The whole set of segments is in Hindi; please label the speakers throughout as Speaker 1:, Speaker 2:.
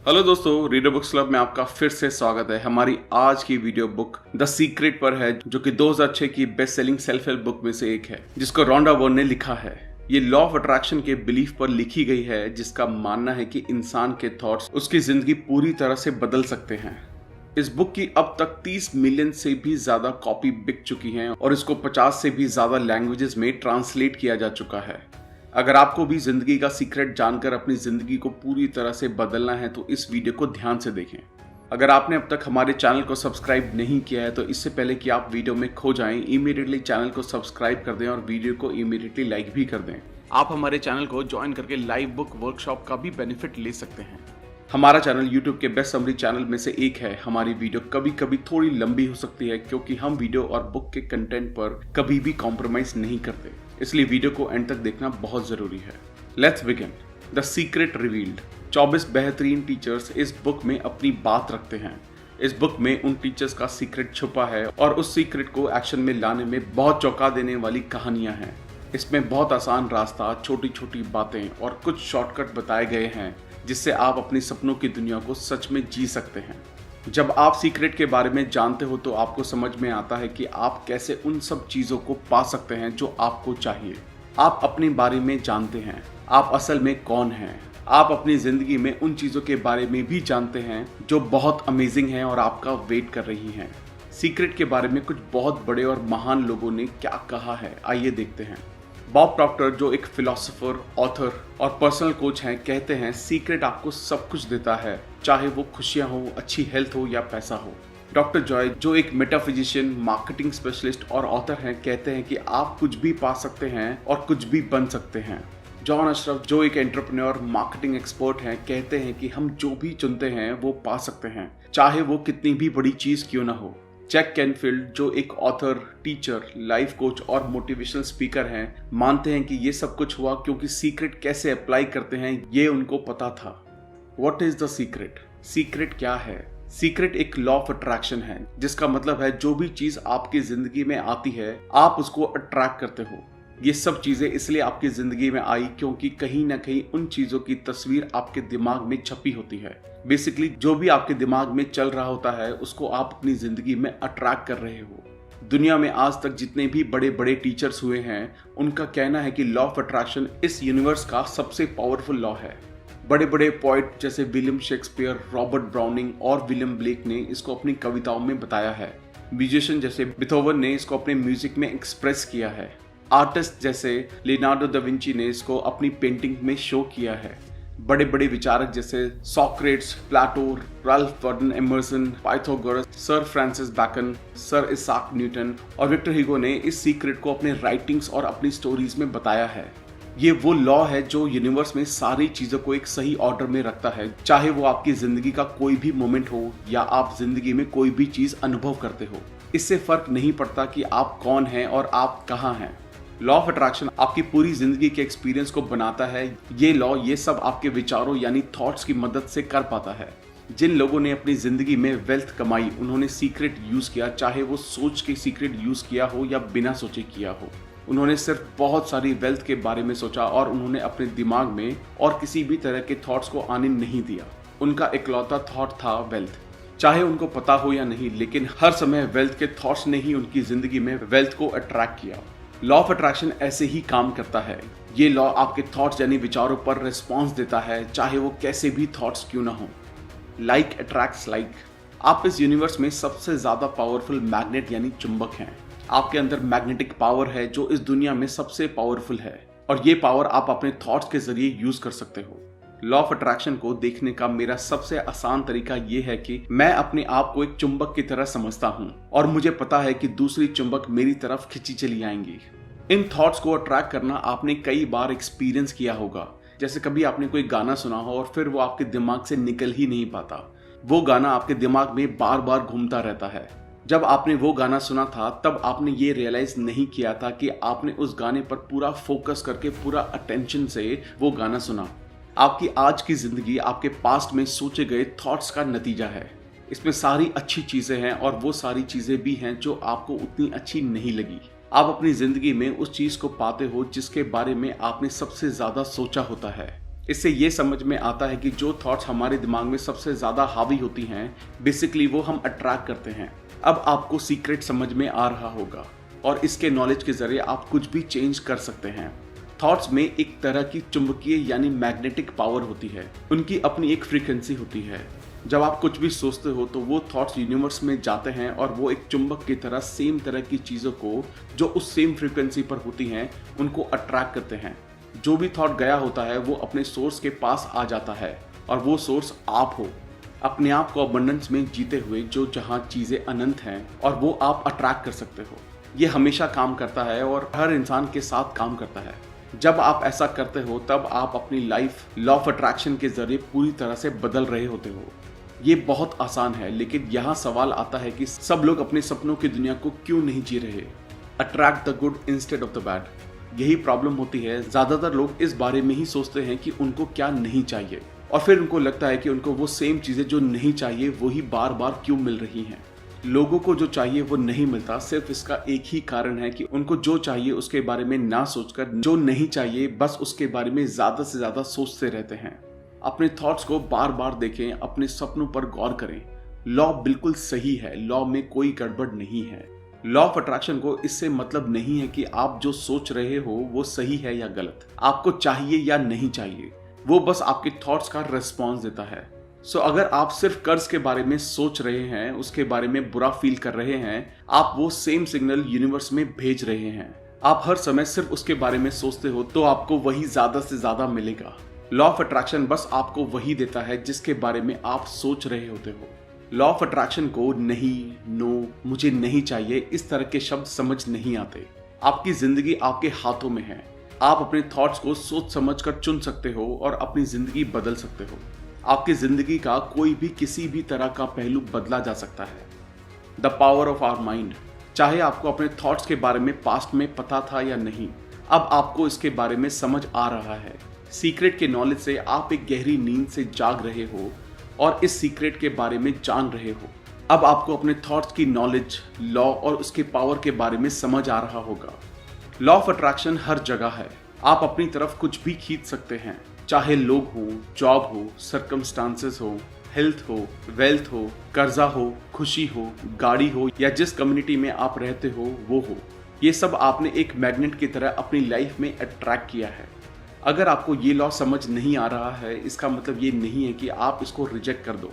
Speaker 1: हेलो दोस्तों, रीडर बुक्स क्लब में आपका फिर से स्वागत है। हमारी आज की वीडियो बुक द सीक्रेट पर है, जो कि 2006 की best selling self help book में से एक है, जिसको रॉन्डा बर्न ने लिखा है। ये लॉ ऑफ अट्रैक्शन के बिलीफ पर लिखी गई है, जिसका मानना है कि इंसान के थॉट्स उसकी जिंदगी पूरी तरह से बदल सकते हैं। इस बुक की अब तक 30 मिलियन से भी ज्यादा कॉपी बिक चुकी हैं और इसको 50 से भी ज्यादा लैंग्वेजेस में ट्रांसलेट किया जा चुका है। अगर आपको भी जिंदगी का सीक्रेट जानकर अपनी जिंदगी को पूरी तरह से बदलना है तो इस वीडियो को ध्यान से देखें। अगर आपने अब तक हमारे चैनल को सब्सक्राइब नहीं किया है तो इससे पहले कि आप वीडियो में खो जाएं, इमीडिएटली चैनल को सब्सक्राइब कर दें और वीडियो को इमीडिएटली लाइक भी कर दें। आप हमारे चैनल को ज्वाइन करके लाइव बुक वर्कशॉप का भी बेनिफिट ले सकते हैं। हमारा चैनल यूट्यूब के बेस्ट समरी चैनल में से एक है। हमारी वीडियो कभी कभी थोड़ी लंबी हो सकती है क्योंकि हम वीडियो और बुक के कंटेंट पर कभी भी कॉम्प्रोमाइज नहीं करते, इसलिए वीडियो को एंड तक देखना बहुत जरूरी है। Let's begin. The secret revealed. 24 बेहतरीन टीचर्स इस बुक में अपनी बात रखते हैं। इस बुक में उन टीचर्स का सीक्रेट छुपा है और उस सीक्रेट को एक्शन में लाने में बहुत चौंका देने वाली कहानियां हैं। इसमें बहुत आसान रास्ता, छोटी छोटी बातें और कुछ शॉर्टकट बताए गए हैं जिससे आप अपनी सपनों की दुनिया को सच में जी सकते हैं। जब आप सीक्रेट के बारे में जानते हो तो आपको समझ में आता है कि आप कैसे उन सब चीज़ों को पा सकते हैं जो आपको चाहिए। आप अपने बारे में जानते हैं, आप असल में कौन हैं। आप अपनी ज़िंदगी में उन चीज़ों के बारे में भी जानते हैं जो बहुत अमेजिंग हैं और आपका वेट कर रही हैं। सीक्रेट के बारे में कुछ बहुत बड़े और महान लोगों ने क्या कहा है, आइए देखते हैं। बॉब प्रॉक्टर, जो एक फिलोसोफर, ऑथर और पर्सनल कोच हैं, कहते हैं सीक्रेट आपको सब कुछ देता है, चाहे वो खुशियां हो, अच्छी हेल्थ हो या पैसा हो। डॉक्टर जॉय, जो एक मेटाफिजिशियन, मार्केटिंग स्पेशलिस्ट और ऑथर हैं, कहते हैं कि आप कुछ भी पा सकते हैं और कुछ भी बन सकते हैं। जॉन अशरफ, जो एक एंटरप्रेन्योर, मार्केटिंग एक्सपर्ट हैं, कहते हैं कि हम जो भी चुनते हैं वो पा सकते हैं, चाहे वो कितनी भी बड़ी चीज क्यों ना हो। जैक कैनफील्ड, जो एक ऑथर, टीचर, लाइफ कोच और मोटिवेशनल स्पीकर हैं, मानते हैं कि ये सब कुछ हुआ क्योंकि सीक्रेट कैसे अप्लाई करते हैं ये उनको पता था। What is the secret? Secret क्या है? सीक्रेट एक लॉ ऑफ अट्रैक्शन है, जिसका मतलब है जो भी चीज आपकी जिंदगी में आती है आप उसको अट्रैक्ट करते हो। ये सब चीजें इसलिए आपकी जिंदगी में आई क्योंकि कहीं ना कहीं उन चीजों की तस्वीर आपके दिमाग में छपी होती है। बेसिकली जो भी आपके दिमाग में चल रहा होता है उसको आप अपनी जिंदगी में अट्रैक्ट कर रहे हो। दुनिया में आज तक जितने भी बड़े बड़े टीचर्स हुए हैं उनका कहना है कि लॉ ऑफ अट्रैक्शन इस यूनिवर्स का सबसे पावरफुल लॉ है। बड़े बड़े पोइट जैसे विलियम शेक्सपियर, रॉबर्ट ब्राउनिंग और विलियम ब्लेक ने इसको अपनी कविताओं में बताया है। म्यूजिशियन जैसे बीथोवन ने इसको अपने म्यूजिक में एक्सप्रेस किया है। आर्टिस्ट जैसे लियोनार्डो दा विंची ने इसको अपनी पेंटिंग में शो किया है। बड़े बड़े विचारक जैसे Socrates, Plato, Ralph Waldo Emerson, Pythagoras, sir Francis Bacon, sir Isaac Newton और विक्टर ह्यूगो ने इस सीक्रेट को अपने राइटिंग्स और अपनी स्टोरीज में बताया है। ये वो लॉ है जो यूनिवर्स में सारी चीजों को एक सही ऑर्डर में रखता है, चाहे वो आपकी जिंदगी का कोई भी मोमेंट हो या आप जिंदगी में कोई भी चीज अनुभव करते हो। इससे फर्क नहीं पड़ता कि आप कौन हैं और आप कहाँ हैं। लॉ ऑफ अट्रैक्शन आपकी पूरी जिंदगी के एक्सपीरियंस को बनाता है। ये लॉ ये सब आपके विचारों यानी थॉट्स की मदद से कर पाता है। जिन लोगों ने अपनी जिंदगी में वेल्थ कमाई उन्होंने सीक्रेट यूज किया, चाहे वो सोच के सीक्रेट यूज किया हो या बिना सोचे किया हो। उन्होंने सिर्फ बहुत सारी वेल्थ के बारे में सोचा और उन्होंने अपने दिमाग में और किसी भी तरह के थॉट्स को आने नहीं दिया। उनका इकलौता थॉट था वेल्थ। चाहे उनको पता हो या नहीं, लेकिन हर समय वेल्थ के थॉट्स ने ही उनकी जिंदगी में वेल्थ को अट्रैक्ट किया। लॉ ऑफ अट्रैक्शन ऐसे ही काम करता है। ये लॉ आपके थॉट्स यानी विचारों पर रिस्पॉन्स देता है, चाहे वो कैसे भी थॉट्स क्यों ना हो। Like attracts like. आप इस यूनिवर्स में सबसे ज्यादा पावरफुल मैग्नेट यानी चुंबक हैं। आपके अंदर मैग्नेटिक पावर है जो इस दुनिया में सबसे पावरफुल है और ये पावर आप अपने थॉट्स के जरिए यूज कर सकते हो। लॉ ऑफ अट्रैक्शन को देखने का मेरा सबसे आसान तरीका ये है कि मैं अपने आप को एक चुंबक की तरह समझता हूँ और मुझे पता है कि दूसरी चुंबक मेरी तरफ खिंची चली आएंगी। इन थॉट्स को अट्रैक्ट करना आपने कई बार एक्सपीरियंस किया होगा। जैसे कभी आपने कोई गाना सुना हो और फिर वो आपके दिमाग से निकल ही नहीं पाता। वो गाना आपके दिमाग में बार बार घूमता रहता है। जब आपने वो गाना सुना था तब आपने ये रियलाइज नहीं किया था कि आपने उस गाने पर पूरा फोकस करके पूरा अटेंशन से वो गाना सुना। आपकी आज की जिंदगी आपके पास्ट में सोचे गए थॉट्स का नतीजा है। इसमें सारी अच्छी चीजें हैं और वो सारी चीजें भी हैं जो आपको उतनी अच्छी नहीं लगी। आप अपनी जिंदगी में उस चीज को पाते हो जिसके बारे में आपने सबसे ज्यादा सोचा होता है। इससे ये समझ में आता है कि जो थॉट्स हमारे दिमाग में सबसे ज़्यादा हावी होती हैं, बेसिकली वो हम अट्रैक्ट करते हैं। अब आपको सीक्रेट समझ में आ रहा होगा और इसके नॉलेज के ज़रिए आप कुछ भी चेंज कर सकते हैं। थॉट्स में एक तरह की चुंबकीय यानी मैग्नेटिक पावर होती है। उनकी अपनी एक फ्रीक्वेंसी होती है। जब आप कुछ भी सोचते हो तो वो थॉट्स यूनिवर्स में जाते हैं और वो एक चुंबक की तरह सेम तरह की चीज़ों को जो उस सेम फ्रीक्वेंसी पर होती हैं उनको अट्रैक्ट करते हैं। जो भी थॉट गया होता है वो अपने सोर्स के पास आ जाता है और वो सोर्स आप हो। अपने आप को अबंडेंस में जीते हुए जो जहाँ चीज़ें अनंत हैं और वो आप अट्रैक्ट कर सकते हो। ये हमेशा काम करता है और हर इंसान के साथ काम करता है। जब आप ऐसा करते हो तब आप अपनी लाइफ लॉ ऑफ अट्रैक्शन के जरिए पूरी तरह से बदल रहे होते हो। ये बहुत आसान है, लेकिन यहाँ सवाल आता है कि सब लोग अपने सपनों की दुनिया को क्यों नहीं जी रहे। Attract the good instead of the bad. यही प्रॉब्लम होती है। ज़्यादातर लोग इस बारे में ही सोचते हैं कि उनको क्या नहीं चाहिए और फिर उनको लगता है कि उनको वो सेम चीज़ें जो नहीं चाहिए वही बार बार क्यों मिल रही हैं। लोगों को जो चाहिए वो नहीं मिलता, सिर्फ इसका एक ही कारण है कि उनको जो चाहिए उसके बारे में ना सोचकर जो नहीं चाहिए बस उसके बारे में ज़्यादा से ज़्यादा सोचते रहते हैं। अपने थॉट्स को बार बार देखें, अपने सपनों पर गौर करें। लॉ बिल्कुल सही है, लॉ में कोई गड़बड़ नहीं है। लॉ ऑफ अट्रैक्शन को इससे मतलब नहीं है कि आप जो सोच रहे हो वो सही है या गलत, आपको चाहिए या नहीं चाहिए। वो बस आपके थॉट्स का रिस्पॉन्स देता है। सो अगर आप सिर्फ कर्ज के बारे में सोच रहे हैं, उसके बारे में बुरा फील कर रहे हैं, आप वो सेम सिग्नल यूनिवर्स में भेज रहे हैं। आप हर समय सिर्फ उसके बारे में सोचते हो तो आपको वही ज्यादा से ज्यादा मिलेगा। लॉ ऑफ अट्रैक्शन बस आपको वही देता है जिसके बारे में आप सोच रहे होते हो। लॉ ऑफ अट्रैक्शन को नहीं, नो, मुझे नहीं चाहिए इस तरह के शब्द समझ नहीं आते। आपकी जिंदगी आपके हाथों में है। आप अपने थॉट्स को सोच समझ कर चुन सकते हो और अपनी जिंदगी बदल सकते हो। आपकी जिंदगी का कोई भी किसी भी तरह का पहलू बदला जा सकता है। The power of our mind. चाहे आपको अपने थॉट्स के बारे में पास्ट में पता था या नहीं, अब आपको इसके बारे में समझ आ रहा है। सीक्रेट के नॉलेज से आप एक गहरी नींद से जाग रहे हो और इस सीक्रेट के बारे में जान रहे हो। अब आपको अपने थॉट्स की नॉलेज, लॉ और उसके पावर के बारे में समझ आ रहा होगा। लॉ ऑफ अट्रैक्शन हर जगह है। आप अपनी तरफ कुछ भी खींच सकते हैं, चाहे लोग हो, जॉब हो, सर्कमस्टांसेस हो, हेल्थ हो, वेल्थ हो, कर्जा हो, खुशी हो, गाड़ी हो या जिस कम्युनिटी में आप रहते हो वो हो। ये सब आपने एक मैग्नेट की तरह अपनी लाइफ में अट्रैक्ट किया है। अगर आपको ये लॉ समझ नहीं आ रहा है, इसका मतलब ये नहीं है कि आप इसको रिजेक्ट कर दो।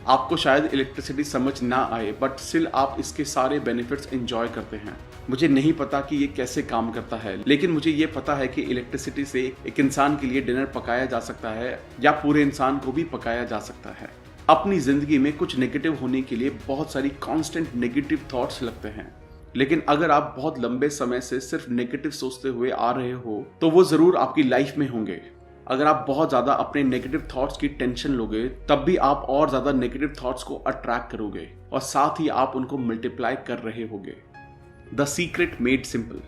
Speaker 1: आपको शायद इलेक्ट्रिसिटी समझ ना आए, बट स्टिल आप इसके सारे बेनिफिट्स एंजॉय करते हैं। मुझे नहीं पता कि ये कैसे काम करता है, लेकिन मुझे ये पता है कि इलेक्ट्रिसिटी से एक इंसान के लिए डिनर पकाया जा सकता है या पूरे इंसान को भी पकाया जा सकता है। अपनी जिंदगी में कुछ नेगेटिव होने के लिए बहुत सारी कांस्टेंट नेगेटिव थॉट्स लगते हैं, लेकिन अगर आप बहुत लंबे समय से सिर्फ नेगेटिव सोचते हुए आ रहे हो तो वो जरूर आपकी लाइफ में होंगे। अगर आप बहुत ज्यादा अपने नेगेटिव थॉट्स की टेंशन लोगे तब भी आप और ज्यादा नेगेटिव थॉट्स को अट्रैक्ट करोगे और साथ ही आप उनको मल्टीप्लाई कर रहे होगे। The secret made simple.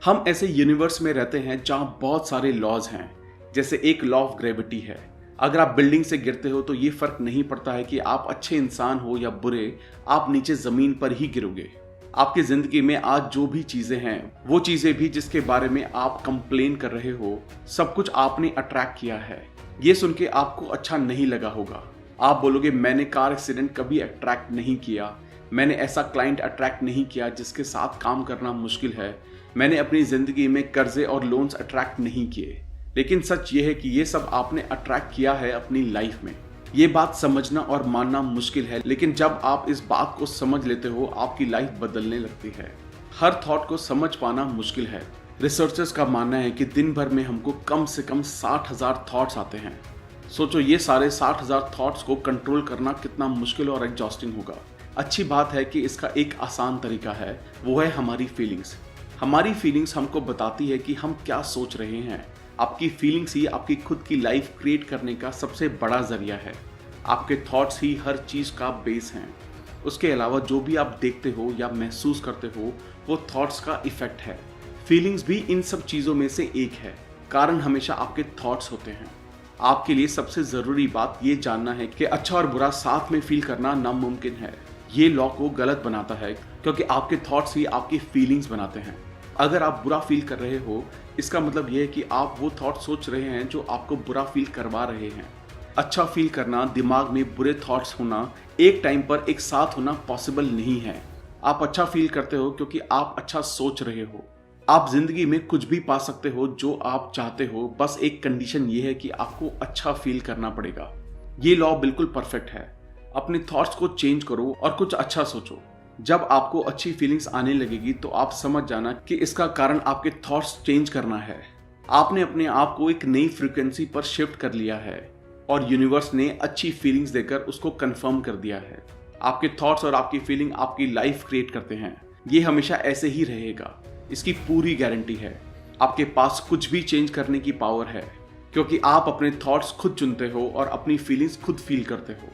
Speaker 1: हम ऐसे यूनिवर्स में रहते हैं जहां बहुत सारे लॉज हैं। जैसे एक लॉ ऑफ ग्रेविटी है। अगर आप बिल्डिंग से गिरते हो तो ये फर्क नहीं पड़ता है कि आप अच्छे इंसान हो या बुरे, आप नीचे जमीन पर ही गिरोगे। आपकी जिंदगी में आज जो भी चीजें हैं, वो चीजें भी जिसके बारे में आप कंप्लेन कर रहे हो, सब कुछ आपने अट्रैक्ट किया है। ये सुन के आपको अच्छा नहीं लगा होगा। आप बोलोगे मैंने कार एक्सीडेंट कभी अट्रैक्ट नहीं किया, मैंने ऐसा क्लाइंट अट्रैक्ट नहीं किया जिसके साथ काम करना मुश्किल है, मैंने अपनी जिंदगी में कर्जे और लोन्स अट्रैक्ट नहीं किए। लेकिन सच ये है कि ये सब आपने अट्रैक्ट किया है अपनी लाइफ में। ये बात समझना और मानना मुश्किल है, लेकिन जब आप इस बात को समझ लेते हो आपकी लाइफ बदलने लगती है। हर थॉट को समझ पाना मुश्किल है। रिसर्चर्स का मानना है कि दिन भर में हमको कम से कम 60,000 थॉट्स आते हैं। सोचो ये सारे 60,000 थॉट्स को कंट्रोल करना कितना मुश्किल और एग्जॉस्टिंग होगा। अच्छी बात है कि इसका एक आसान तरीका है, वो है हमारी फीलिंग्स। हमारी फीलिंग्स हमको बताती है कि हम क्या सोच रहे हैं। आपकी फीलिंग्स ही आपकी खुद की लाइफ क्रिएट करने का सबसे बड़ा जरिया है। आपके थॉट्स ही हर चीज़ का बेस हैं। उसके अलावा जो भी आप देखते हो या महसूस करते हो वो थॉट्स का इफेक्ट है। फीलिंग्स भी इन सब चीज़ों में से एक है। कारण हमेशा आपके थॉट्स होते हैं। आपके लिए सबसे ज़रूरी बात ये जानना है कि अच्छा और बुरा साथ में फील करना नामुमकिन है। ये लॉ को गलत बनाता है क्योंकि आपके थॉट्स ही आपकी फीलिंग्स बनाते हैं। अगर आप बुरा फील कर रहे हो, इसका मतलब यह है कि आप वो थॉट सोच रहे हैं जो आपको बुरा फील करवा रहे हैं। अच्छा फील करना, दिमाग में बुरे थॉट्स होना, एक टाइम पर एक साथ होना पॉसिबल नहीं है। आप अच्छा फील करते हो क्योंकि आप अच्छा सोच रहे हो। आप जिंदगी में कुछ भी पा सकते हो जो आप चाहते हो, बस एक कंडीशन ये है कि आपको अच्छा फील करना पड़ेगा। ये लॉ बिल्कुल परफेक्ट है। अपने थॉट्स को चेंज करो और कुछ अच्छा सोचो। जब आपको अच्छी फीलिंग्स आने लगेगी तो आप समझ जाना कि इसका कारण आपके थॉट्स चेंज करना है। आपने अपने आप को एक नई फ्रीक्वेंसी पर शिफ्ट कर लिया है और यूनिवर्स ने अच्छी फीलिंग्स देकर उसको कंफर्म कर दिया है। आपके थॉट्स और आपकी फीलिंग आपकी लाइफ क्रिएट करते हैं। ये हमेशा ऐसे ही रहेगा, इसकी पूरी गारंटी है। आपके पास कुछ भी चेंज करने की पावर है क्योंकि आप अपने थॉट्स खुद चुनते हो और अपनी फीलिंग्स खुद फील करते हो।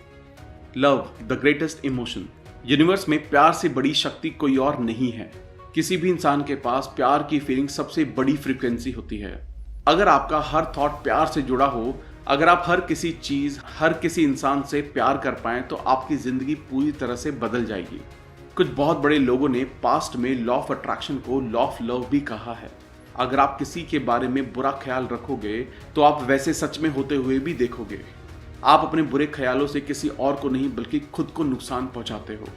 Speaker 1: Love, the greatest emotion. Universe में प्यार से बड़ी शक्ति कोई और नहीं है। किसी भी इंसान के पास प्यार की फीलिंग सबसे बड़ी फ्रीक्वेंसी होती है। अगर आपका हर थॉट प्यार से जुड़ा हो, अगर आप हर किसी चीज, हर किसी इंसान से प्यार कर पाएं तो आपकी जिंदगी पूरी तरह से बदल जाएगी। कुछ बहुत बड़े लोगों ने पास्ट में लॉ ऑफ अट्रैक्शन को लॉ ऑफ लव भी कहा है। अगर आप किसी के बारे में बुरा ख्याल रखोगे तो आप वैसे सच में होते हुए भी देखोगे। आप अपने बुरे ख्यालों से किसी और को नहीं बल्कि खुद को नुकसान पहुंचाते हो।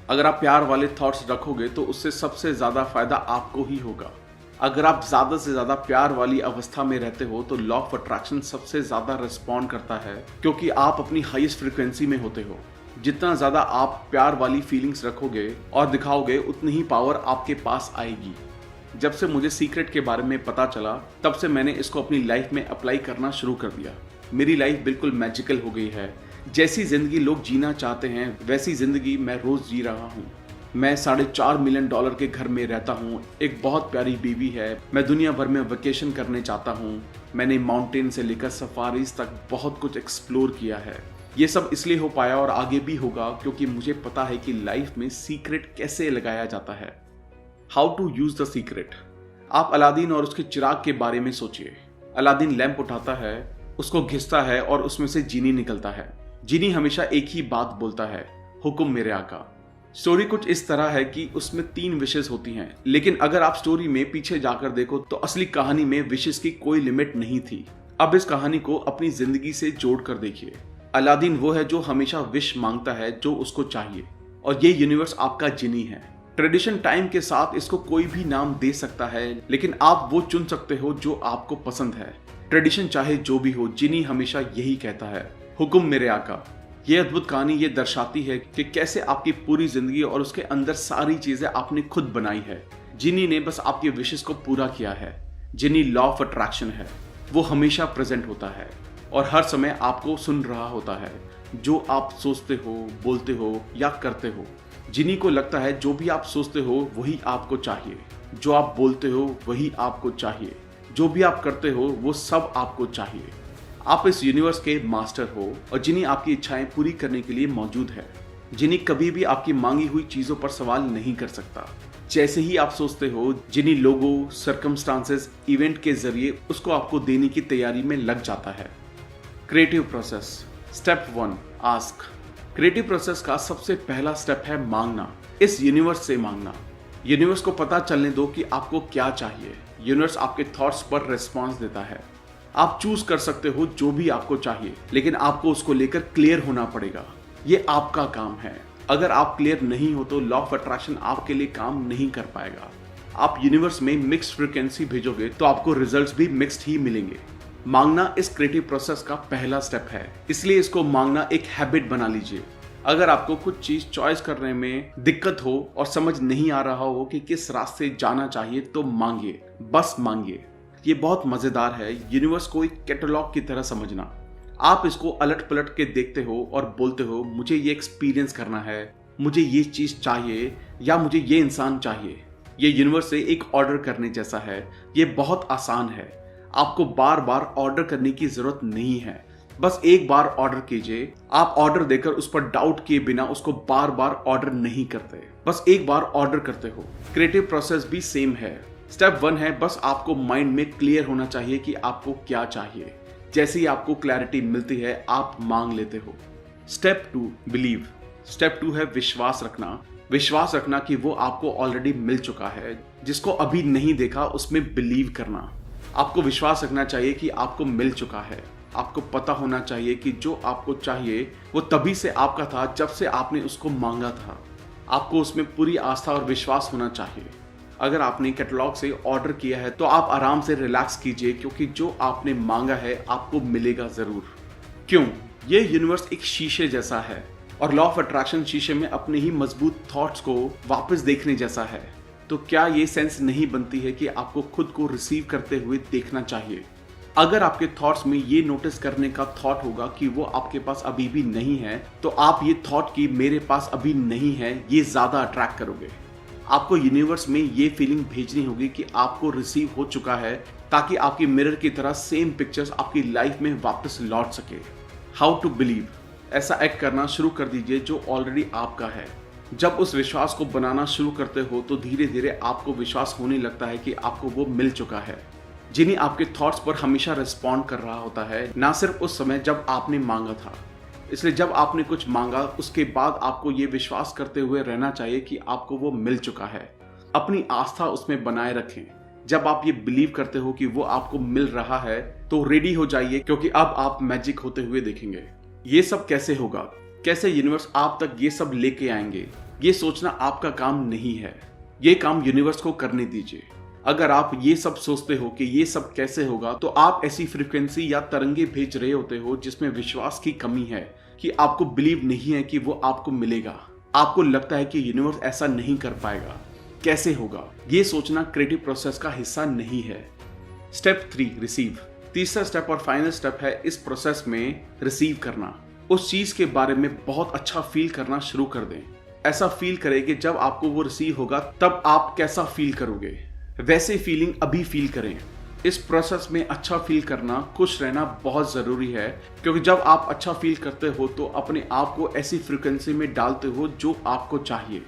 Speaker 1: अगर आप प्यार वाले थॉट्स रखोगे तो उससे सबसे ज्यादा फायदा आपको ही होगा। अगर आप ज्यादा से ज्यादा प्यार वाली अवस्था में रहते हो तो लॉ ऑफ अट्रैक्शन सबसे ज्यादा रिस्पॉन्ड करता है क्योंकि आप अपनी हाईएस्ट फ्रीक्वेंसी में होते हो। जितना ज्यादा आप प्यार वाली फीलिंग्स रखोगे और दिखाओगे, उतनी ही पावर आपके पास आएगी। जब से मुझे सीक्रेट के बारे में पता चला, तब से मैंने इसको अपनी लाइफ में अप्लाई करना शुरू कर दिया। मेरी लाइफ बिल्कुल मैजिकल हो गई है। जैसी जिंदगी लोग जीना चाहते हैं वैसी जिंदगी मैं रोज जी रहा हूँ। मैं $4.5 मिलियन के घर में रहता हूँ। एक बहुत प्यारी बीवी है। मैं दुनिया भर में वेकेशन करने चाहता हूँ। मैंने माउंटेन से लेकर सफारीज तक बहुत कुछ एक्सप्लोर किया है। ये सब इसलिए हो पाया और आगे भी होगा क्योंकि मुझे पता है कि लाइफ में सीक्रेट कैसे लगाया जाता है। How to use the secret. आप अलादीन और उसके चिराग के बारे में सोचिए। अलादीन लैंप उठाता है, उसको घिसता है और उसमें से जीनी निकलता है। जीनी हमेशा एक ही बात बोलता है, हुक्म मेरे आका। स्टोरी कुछ इस तरह है कि उसमें 3 विशेस होती हैं, लेकिन अगर आप स्टोरी में पीछे जाकर देखो तो असली कहानी में विशेस की कोई लिमिट नहीं थी। अब इस कहानी को अपनी जिंदगी से जोड़ कर देखिए। अलादीन वो है जो हमेशा विश मांगता है जो उसको चाहिए, और ये यूनिवर्स आपका जिनी है। ट्रेडिशन टाइम के साथ इसको कोई भी नाम दे सकता है, लेकिन आप वो चुन सकते हो जो आपको पसंद है। ट्रेडिशन चाहे जो भी हो, जिनी हमेशा यही कहता है, हुक्म मेरे आका। ये अद्भुत कहानी ये दर्शाती है कि कैसे आपकी पूरी जिंदगी और उसके अंदर सारी चीजें आपने खुद बनाई है। जिनी ने बस आपके विशेस को पूरा किया है। जिनी लॉ ऑफ अट्रैक्शन है। वो हमेशा प्रेजेंट होता है और हर समय आपको सुन रहा होता है, जो आप सोचते हो, बोलते हो या करते हो। जिनी को लगता है जो भी आप सोचते हो वही आपको चाहिए, जो आप बोलते हो वही आपको चाहिए, जो भी आप करते हो वो सब आपको चाहिए। आप इस यूनिवर्स के मास्टर हो और जिनी आपकी इच्छाएं पूरी करने के लिए मौजूद है। जिनी कभी भी आपकी मांगी हुई चीजों पर सवाल नहीं कर सकता। जैसे ही आप सोचते हो, जिनी लोगों, सर्कमस्टांसेस, इवेंट के जरिए उसको आपको देने की तैयारी में लग जाता है। Creative process. Step 1, ask. Creative process का सबसे पहला स्टेप है मांगना। इस यूनिवर्स से मांगना। यूनिवर्स को पता चलने दो कि आपको क्या चाहिए। यूनिवर्स आपके थॉट्स पर रिस्पॉन्स देता है। आप चूज कर सकते हो जो भी आपको चाहिए, लेकिन आपको उसको लेकर क्लियर होना पड़ेगा। ये आपका काम है। अगर आप क्लियर नहीं हो तो लॉ ऑफ अट्रैक्शन आपके लिए काम नहीं कर पाएगा। आप यूनिवर्स में मिक्स्ड फ्रीक्वेंसी भेजोगे तो आपको रिजल्ट्स भी मिक्स्ड ही मिलेंगे। मांगना इस क्रिएटिव प्रोसेस का पहला स्टेप है, इसलिए इसको मांगना एक हैबिट बना लीजिए। अगर आपको कुछ चीज चॉइस करने में दिक्कत हो और समझ नहीं आ रहा हो कि किस रास्ते जाना चाहिए तो मांगिए, बस मांगिए। ये बहुत मजेदार है यूनिवर्स को एक कैटलॉग की तरह समझना। आप इसको अलट पलट के देखते हो और बोलते हो, मुझे ये एक्सपीरियंस करना है, मुझे ये चीज चाहिए या मुझे ये इंसान चाहिए। ये यूनिवर्स से एक ऑर्डर करने जैसा है। ये बहुत आसान है। आपको बार बार ऑर्डर करने की जरूरत नहीं है। बस एक बार ऑर्डर कीजिए। आप ऑर्डर देकर उस पर डाउट किए बिना उसको बार बार ऑर्डर नहीं करते, बस एक बार ऑर्डर करते हो। क्रिएटिव प्रोसेस भी सेम है। स्टेप 1 है, बस आपको माइंड में क्लियर होना चाहिए कि आपको क्या चाहिए। जैसे ही आपको क्लैरिटी मिलती है आप मांग लेते हो। Step 2, believe. स्टेप 2 है विश्वास रखना। विश्वास रखना कि वो आपको ऑलरेडी मिल चुका है। जिसको अभी नहीं देखा उसमें बिलीव करना। आपको विश्वास रखना चाहिए कि आपको मिल चुका है। आपको पता होना चाहिए कि जो आपको चाहिए वो तभी से आपका था जब से आपने उसको मांगा था। आपको उसमें पूरी आस्था और विश्वास होना चाहिए। अगर आपने कैटलॉग से ऑर्डर किया है तो आप आराम से रिलैक्स कीजिए, क्योंकि जो आपने मांगा है आपको मिलेगा जरूर। क्यों? ये यूनिवर्स एक शीशे जैसा है और लॉ ऑफ अट्रैक्शन शीशे में अपने ही मजबूत थॉट्स को वापस देखने जैसा है। तो क्या ये सेंस नहीं बनती है कि आपको खुद को रिसीव करते हुए देखना चाहिए? अगर आपके थॉट्स में ये नोटिस करने का थॉट होगा कि वो आपके पास अभी भी नहीं है, तो आप ये थॉट कि मेरे पास अभी नहीं है ये ज्यादा अट्रैक्ट करोगे। आपको यूनिवर्स में ये फीलिंग भेजनी होगी कि आपको रिसीव हो चुका है, ताकि आपकी मिरर की तरह सेम पिक्चर्स आपकी लाइफ में वापस लौट सके। How to believe? ऐसा एक्ट करना शुरू कर दीजिए जो ऑलरेडी आपका है। जब उस विश्वास को बनाना शुरू करते हो तो धीरे धीरे आपको विश्वास होने लगता है कि आपको वो मिल चुका है। जिन्हें आपके थॉट्स पर हमेशा रिस्पॉन्ड कर रहा होता है, ना सिर्फ उस समय जब आपने मांगा था। इसलिए जब आपने कुछ मांगा उसके बाद आपको ये विश्वास करते हुए रहना चाहिए कि आपको वो मिल चुका है। अपनी आस्था उसमें बनाए रखें। जब आप ये बिलीव करते हो कि वो आपको मिल रहा है तो रेडी हो जाइए, क्योंकि अब आप मैजिक होते हुए देखेंगे। ये सब कैसे होगा? कैसे यूनिवर्स आप तक ये सब लेके आएंगे? ये सोचना आपका काम नहीं है। ये काम यूनिवर्स को करने दीजिए। अगर आप ये सब सोचते हो कि ये सब कैसे होगा, तो आप ऐसी फ्रीक्वेंसी या तरंगे भेज रहे होते हो जिसमें विश्वास की कमी है, कि आपको बिलीव नहीं है कि वो आपको मिलेगा। आपको लगता है कि यूनिवर्स ऐसा नहीं कर पाएगा, कैसे होगा? ये सोचना क्रिएटिव प्रोसेस का हिस्सा नहीं है। Step 3, receive. तीसरा स्टेप और फाइनल स्टेप है इस प्रोसेस में रिसीव करना। उस चीज के बारे में बहुत अच्छा फील करना शुरू कर दें। ऐसा फील करें कि जब आपको वो रिसीव होगा तब आप कैसा फील करोगे, वैसे फीलिंग अभी फील करें। इस प्रोसेस में अच्छा फील करना, खुश रहना बहुत जरूरी है, क्योंकि जब आप अच्छा फील करते हो तो अपने आप को ऐसी फ्रीक्वेंसी में डालते हो जो आपको चाहिए।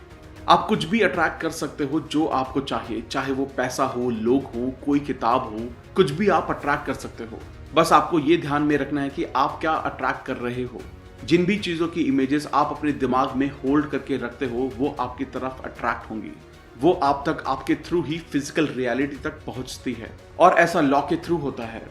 Speaker 1: आप कुछ भी अट्रैक्ट कर सकते हो जो आपको चाहिए, चाहे वो पैसा हो, लोग हो, कोई किताब हो, कुछ भी आप अट्रैक्ट कर सकते हो। बस आपको ये ध्यान में रखना है कि आप क्या अट्रैक्ट कर रहे हो। जिन भी चीजों की इमेजेस आप अपने दिमाग में होल्ड करके रखते हो वो आपकी तरफ अट्रैक्ट होंगी। वो आप तक आपके थ्रू ही फिजिकल रियलिटी तक पहुंचती है, और ऐसा लॉ के थ्रू होता है।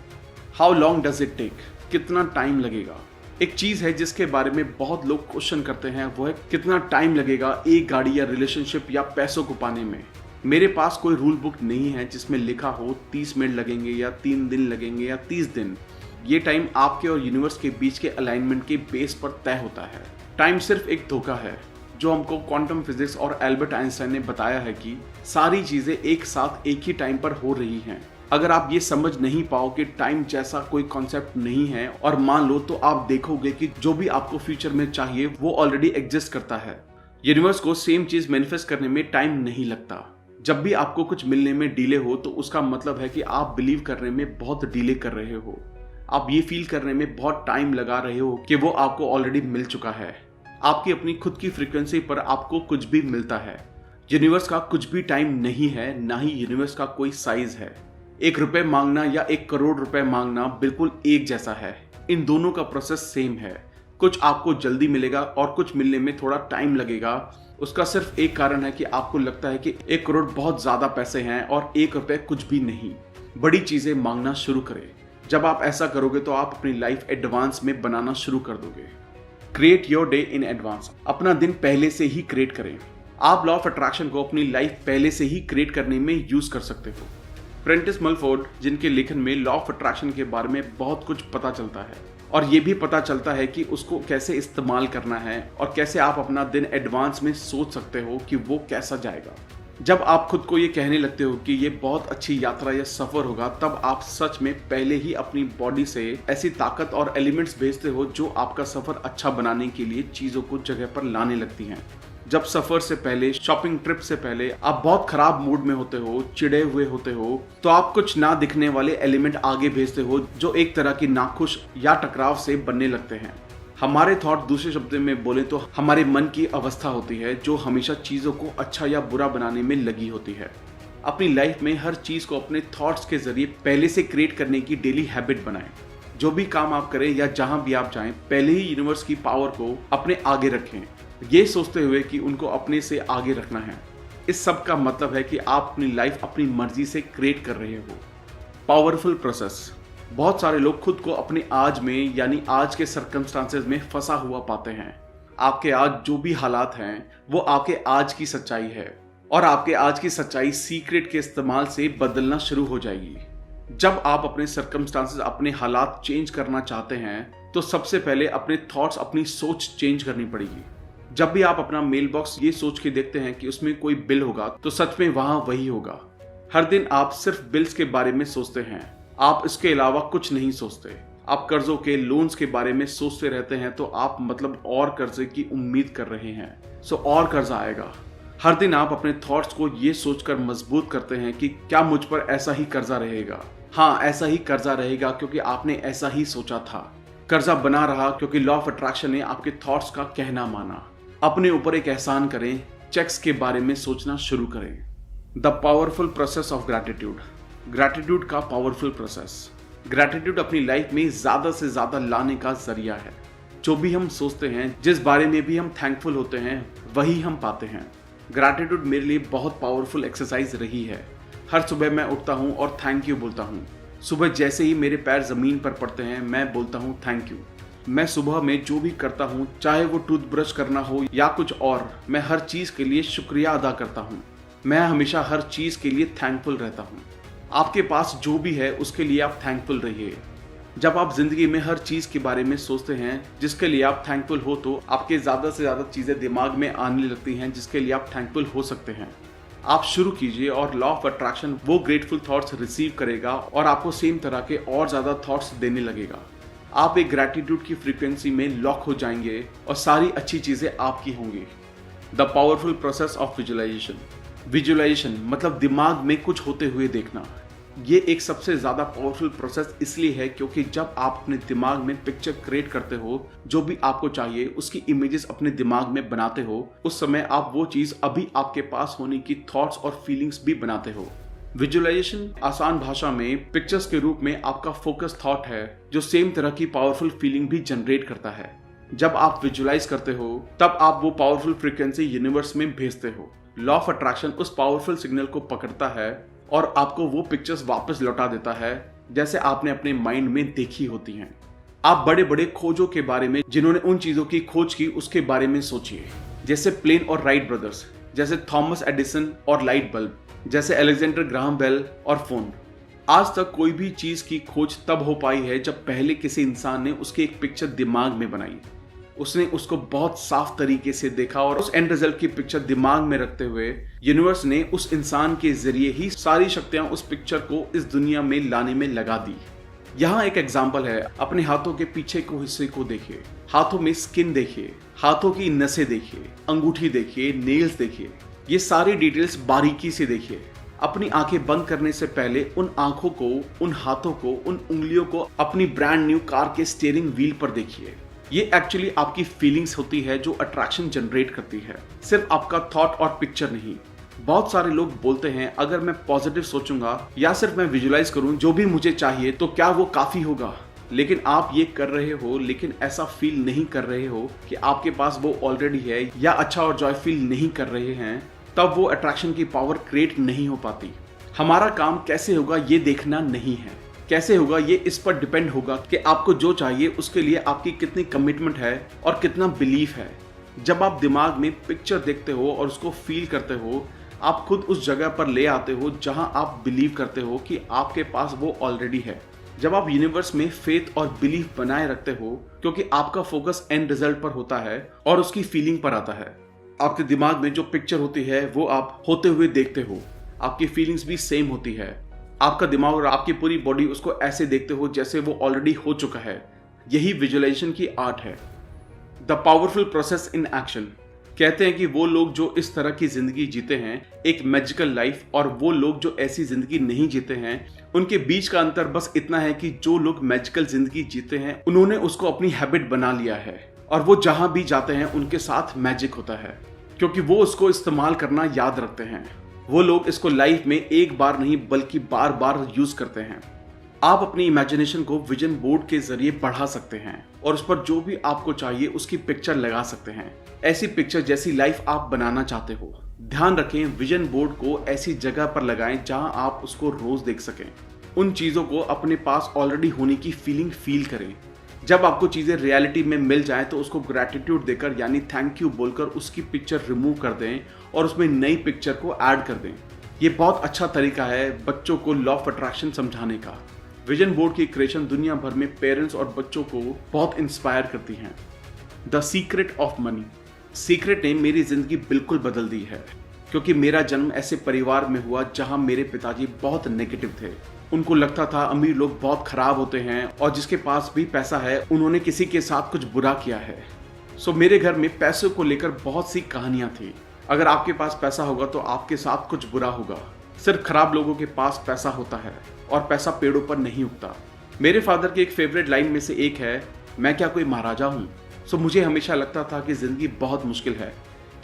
Speaker 1: How long does it take? कितना टाइम लगेगा? एक चीज है जिसके बारे में बहुत लोग क्वेश्चन करते हैं, वो है कितना टाइम लगेगा एक गाड़ी या रिलेशनशिप या पैसों को पाने में। मेरे पास कोई रूल बुक नहीं है जिसमें लिखा हो 30 मिनट लगेंगे या 3 दिन लगेंगे या 30 दिन। ये टाइम आपके और यूनिवर्स के बीच के अलाइनमेंट के बेस पर तय होता है। टाइम सिर्फ एक धोखा है जो हमको क्वांटम फिजिक्स और एल्बर्ट आइंस्टाइन ने बताया है कि सारी चीजें एक साथ एक ही टाइम पर हो रही हैं। अगर आप ये समझ नहीं पाओ कि टाइम जैसा कोई कॉन्सेप्ट नहीं है और मान लो, तो आप देखोगे कि जो भी आपको फ्यूचर में चाहिए वो ऑलरेडी एग्जिस्ट करता है। यूनिवर्स को सेम चीज मैनिफेस्ट करने में टाइम नहीं लगता। जब भी आपको कुछ मिलने में डिले हो तो उसका मतलब है कि आप बिलीव करने में बहुत डिले कर रहे हो। आप ये फील करने में बहुत टाइम लगा रहे हो कि वो आपको ऑलरेडी मिल चुका है। आपकी अपनी खुद की फ्रीक्वेंसी पर आपको कुछ भी मिलता है। यूनिवर्स का कुछ भी टाइम नहीं है, ना ही यूनिवर्स का कोई साइज है। 1 रुपए मांगना या 1 करोड़ रुपए मांगना बिल्कुल एक जैसा है। इन दोनों का प्रोसेस सेम है। कुछ आपको जल्दी मिलेगा और कुछ मिलने में थोड़ा टाइम लगेगा। उसका सिर्फ एक कारण है कि आपको लगता है कि 1 करोड़ बहुत ज्यादा पैसे हैं और 1 रुपए कुछ भी नहीं। बड़ी चीजें मांगना शुरू करें। जब आप ऐसा करोगे तो आप अपनी लाइफ एडवांस में बनाना शुरू कर दोगे। Create your day in advance. अपना दिन पहले से ही क्रिएट करें। आप लॉ ऑफ अट्रैक्शन को अपनी लाइफ पहले से ही क्रिएट करने में यूज कर सकते हो। प्रेंटिस मलफोर्ड, जिनके लेखन में लॉ ऑफ अट्रैक्शन के बारे में बहुत कुछ पता चलता है और ये भी पता चलता है कि उसको कैसे इस्तेमाल करना है और कैसे आप अपना दिन एडवांस में सोच सकते हो कि वो कैसा जाएगा। जब आप खुद को ये कहने लगते हो कि ये बहुत अच्छी यात्रा या सफर होगा, तब आप सच में पहले ही अपनी बॉडी से ऐसी ताकत और एलिमेंट्स भेजते हो जो आपका सफर अच्छा बनाने के लिए चीजों को जगह पर लाने लगती हैं। जब सफर से पहले, शॉपिंग ट्रिप से पहले आप बहुत खराब मूड में होते हो, चिड़े हुए होते हो, तो आप कुछ ना दिखने वाले एलिमेंट आगे भेजते हो जो एक तरह की नाखुश या टकराव से बनने लगते हैं। हमारे थॉट, दूसरे शब्दों में बोले तो हमारे मन की अवस्था होती है जो हमेशा चीजों को अच्छा या बुरा बनाने में लगी होती है। अपनी लाइफ में हर चीज को अपने थॉट्स के जरिए पहले से क्रिएट करने की डेली हैबिट बनाएं। जो भी काम आप करें या जहां भी आप जाएं, पहले ही यूनिवर्स की पावर को अपने आगे रखें। ये सोचते हुए कि उनको अपने से आगे रखना है। इस सब का मतलब है कि आप अपनी लाइफ अपनी मर्जी से क्रिएट कर रहे हो। Powerful process. बहुत सारे लोग खुद को अपने आज में यानी आज के सर्कमस्टांसेस में फंसा हुआ पाते हैं। आपके आज जो भी हालात हैं वो आपके आज की सच्चाई है और आपके आज की सच्चाई सीक्रेट के इस्तेमाल से बदलना शुरू हो जाएगी। जब आप अपने सर्कमस्टांसेस अपने हालात चेंज करना चाहते हैं तो सबसे पहले अपने थॉट्स अपनी सोच चेंज करनी पड़ेगी। जब भी आप अपना मेल बॉक्स ये सोच के देखते हैं कि उसमें कोई बिल होगा तो सच में वहां वही होगा। हर दिन आप सिर्फ बिल्स के बारे में सोचते हैं, आप इसके अलावा कुछ नहीं सोचते। आप कर्जों के लोन्स के बारे में सोचते रहते हैं तो आप मतलब और कर्जे की उम्मीद कर रहे हैं, सो और कर्जा आएगा। हर दिन आप अपने थॉट्स को ये सोचकर मजबूत करते हैं कि क्या मुझ पर ऐसा ही कर्जा रहेगा। हाँ, ऐसा ही कर्जा रहेगा क्योंकि आपने ऐसा ही सोचा था। कर्जा बना रहा क्योंकि लॉ ऑफ अट्रैक्शन ने आपके थॉट्स का कहना माना। अपने ऊपर एक एहसान करें, चेक्स के बारे में सोचना शुरू करें। The powerful process of gratitude. Gratitude का पावरफुल प्रोसेस। ग्रैटिट्यूड अपनी लाइफ में ज्यादा से ज्यादा लाने का जरिया है। जो भी हम सोचते हैं, जिस बारे में भी हम थैंकफुल होते हैं, वही हम पाते हैं। ग्रैटिट्यूड मेरे लिए बहुत पावरफुल एक्सरसाइज रही है। हर सुबह मैं उठता हूँ और थैंक यू बोलता हूँ। सुबह जैसे ही मेरे पैर जमीन पर पड़ते हैं मैं बोलता हूँ थैंक यू। मैं सुबह में जो भी करता हूँ, चाहे वो टूथब्रश करना हो या कुछ और, मैं हर चीज के लिए शुक्रिया अदा करता हूँ। मैं हमेशा हर चीज के लिए थैंकफुल रहता हूँ। आपके पास जो भी है उसके लिए आप थैंकफुल रहिए। जब आप जिंदगी में हर चीज के बारे में सोचते हैं जिसके लिए आप थैंकफुल हो तो आपके ज्यादा से ज्यादा चीजें दिमाग में आने लगती हैं जिसके लिए आप थैंकफुल हो सकते हैं। आप शुरू कीजिए और लॉ ऑफ अट्रैक्शन वो ग्रेटफुल थॉट्स रिसीव करेगा और आपको सेम तरह के और ज्यादा थॉट्स देने लगेगा। आप एक ग्रैटिट्यूड की फ्रीक्वेंसी में लॉक हो जाएंगे और सारी अच्छी चीजें आपकी होंगी। The powerful process of visualisation. Visualisation मतलब दिमाग में कुछ होते हुए देखना। ये एक सबसे ज्यादा पावरफुल प्रोसेस इसलिए है क्योंकि जब आप अपने दिमाग में पिक्चर क्रिएट करते हो, जो भी आपको चाहिए उसकी इमेजेस अपने दिमाग में बनाते हो, उस समय आप वो चीज अभी आपके पास होने की थॉट्स और फीलिंग्स भी बनाते हो। विजुअलाइजेशन आसान भाषा में पिक्चर्स के रूप में आपका फोकस थॉट है जो सेम तरह की पावरफुल फीलिंग भी जनरेट करता है। जब आप विजुअलाइज करते हो तब आप वो पावरफुल फ्रीक्वेंसी यूनिवर्स में भेजते हो। लॉ ऑफ अट्रैक्शन उस पावरफुल सिग्नल को पकड़ता है और आपको वो पिक्चर्स वापस लौटा देता है जैसे आपने अपने माइंड में देखी होती हैं। आप बड़े बड़े खोजों के बारे में जिन्होंने उन चीजों की खोज की उसके बारे में सोचिए, जैसे प्लेन और राइट ब्रदर्स, जैसे थॉमस एडिसन और लाइट बल्ब, जैसे अलेक्जेंडर ग्राहम बेल और फोन। आज तक कोई भी चीज की खोज तब हो पाई है जब पहले किसी इंसान ने उसकी एक पिक्चर दिमाग में बनाई। उसने उसको बहुत साफ तरीके से देखा और उस एंड रिजल्ट की पिक्चर दिमाग में रखते हुए यूनिवर्स ने उस इंसान के जरिए ही सारी शक्तियां उस पिक्चर को इस दुनिया में लाने में लगा दी। यहाँ एक एग्जाम्पल है, अपने हाथों के पीछे को हिस्से को देखिए। हाथों में स्किन देखिए, हाथों की नसें देखिए, अंगूठी देखिए, नेल्स देखिए, ये सारी डिटेल्स बारीकी से देखिए। अपनी आंखें बंद करने से पहले उन आंखों को, उन हाथों को, उन उंगलियों को अपनी ब्रांड न्यू कार के स्टीयरिंग व्हील पर देखिए। ये एक्चुअली आपकी फीलिंग्स होती है जो अट्रैक्शन जनरेट करती है, सिर्फ आपका थॉट और पिक्चर नहीं। बहुत सारे लोग बोलते हैं अगर मैं पॉजिटिव सोचूंगा या सिर्फ मैं विजुअलाइज करूं जो भी मुझे चाहिए तो क्या वो काफी होगा। लेकिन आप ये कर रहे हो लेकिन ऐसा फील नहीं कर रहे हो कि आपके पास वो ऑलरेडी है, या अच्छा और जॉय फील नहीं कर रहे हैं, तब वो अट्रैक्शन की पावर क्रिएट नहीं हो पाती। हमारा काम कैसे होगा ये देखना नहीं है, कैसे होगा ये इस पर डिपेंड होगा कि आपको जो चाहिए उसके लिए आपकी कितनी कमिटमेंट है और कितना बिलीफ है। जब आप दिमाग में पिक्चर देखते हो और उसको फील करते हो, आप खुद उस जगह पर ले आते हो जहां आप बिलीव करते हो कि आपके पास वो ऑलरेडी है। जब आप यूनिवर्स में फेथ और बिलीफ बनाए रखते हो क्योंकि आपका फोकस एंड रिजल्ट पर होता है और उसकी फीलिंग पर आता है। आपके दिमाग में जो पिक्चर होती है वो आप होते हुए देखते हो, आपकी फीलिंग्स भी सेम होती है। आपका दिमाग और आपकी पूरी बॉडी उसको ऐसे देखते हो जैसे वो ऑलरेडी हो चुका है। यही विजुअलाइजेशन की आर्ट है। The powerful process in action. कहते हैं कि वो लोग जो इस तरह की जिंदगी जीते हैं एक मैजिकल लाइफ, और वो लोग जो ऐसी जिंदगी नहीं जीते हैं उनके बीच का अंतर बस इतना है कि जो लोग मैजिकल जिंदगी जीते हैं उन्होंने उसको अपनी हैबिट बना लिया है और वो जहां भी जाते हैं उनके साथ मैजिक होता है क्योंकि वो उसको इस्तेमाल करना याद रखते हैं। वो लोग इसको लाइफ में एक बार नहीं बल्कि बार बार यूज करते हैं। आप अपनी इमेजिनेशन को विजन बोर्ड के जरिए बढ़ा सकते हैं और उस पर जो भी आपको चाहिए उसकी पिक्चर लगा सकते हैं। ऐसी पिक्चर जैसी लाइफ आप बनाना चाहते हो। ध्यान रखें, विजन बोर्ड को ऐसी जगह पर लगाएं जहां आप उसको रोज देख सकें। उन चीजों को अपने पास ऑलरेडी होने की फीलिंग फील करें। जब आपको चीजें रियलिटी में मिल जाएं तो उसको ग्रैटिट्यूड देकर यानी थैंक यू बोलकर उसकी पिक्चर रिमूव कर दें और उसमें नई पिक्चर को ऐड कर दें। ये बहुत अच्छा तरीका है बच्चों को लॉ ऑफ अट्रैक्शन समझाने का। विजन बोर्ड की क्रिएशन दुनिया भर में पेरेंट्स और बच्चों को बहुत इंस्पायर करती हैं। The secret of money. Secret ने मेरी जिंदगी बिल्कुल बदल दी है, क्योंकि मेरा जन्म ऐसे परिवार में हुआ जहां मेरे पिताजी बहुत नेगेटिव थे। उनको लगता था अमीर लोग बहुत खराब होते हैं और जिसके पास भी पैसा है उन्होंने किसी के साथ कुछ बुरा किया है। सो मेरे घर में पैसों को लेकर बहुत सी कहानियां थी। अगर आपके पास पैसा होगा तो आपके साथ कुछ बुरा होगा। सिर्फ खराब लोगों के पास पैसा होता है और पैसा पेड़ों पर नहीं उगता। मेरे फादर की एक फेवरेट लाइन में से एक है, मैं क्या कोई महाराजा हूँ। सो मुझे हमेशा लगता था कि जिंदगी बहुत मुश्किल है।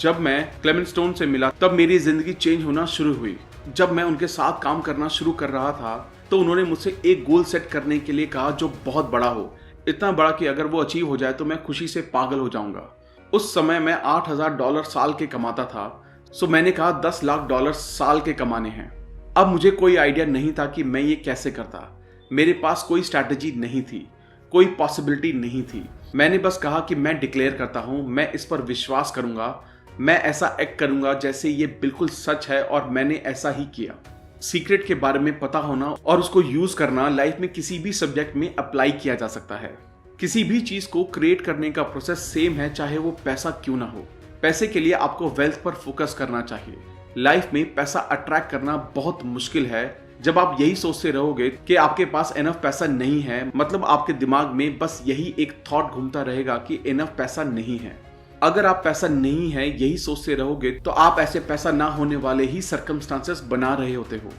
Speaker 1: जब मैं क्लेमेंट स्टोन से मिला तब मेरी जिंदगी चेंज होना शुरू हुई। जब मैं उनके साथ काम करना शुरू कर रहा था तो उन्होंने मुझसे एक गोल सेट करने के लिए कहा जो बहुत बड़ा हो, इतना बड़ा कि अगर वो अचीव हो जाए तो मैं खुशी से पागल हो जाऊंगा। उस समय मैं $8,000 साल के कमाता था। सो मैंने कहा $10 लाख साल के कमाने हैं। अब मुझे कोई आइडिया नहीं था कि मैं ये कैसे करता। मेरे पास कोई स्ट्रैटेजी नहीं थी, कोई पॉसिबिलिटी नहीं थी। मैंने बस कहा कि मैं डिक्लेयर करता हूं, मैं इस पर विश्वास करूंगा, मैं ऐसा एक्ट करूंगा जैसे ये बिल्कुल सच है, और मैंने ऐसा ही किया। सीक्रेट के बारे में पता होना और उसको यूज करना लाइफ में किसी भी सब्जेक्ट में अप्लाई किया जा सकता है। किसी भी चीज को क्रिएट करने का प्रोसेस सेम है, चाहे वो पैसा क्यों ना हो। पैसे के लिए आपको वेल्थ पर फोकस करना चाहिए। लाइफ में पैसा अट्रैक्ट करना बहुत मुश्किल है। जब आप यही सोचते रहोगे कि आपके पास इनफ पैसा नहीं है, मतलब आपके दिमाग में बस यही एक थॉट घूमता रहेगा कि इनफ पैसा नहीं है। अगर आप पैसा नहीं है यही सोचते रहोगे तो आप ऐसे पैसा ना होने वाले ही सर्कमस्टांसेस बना रहे होते हो।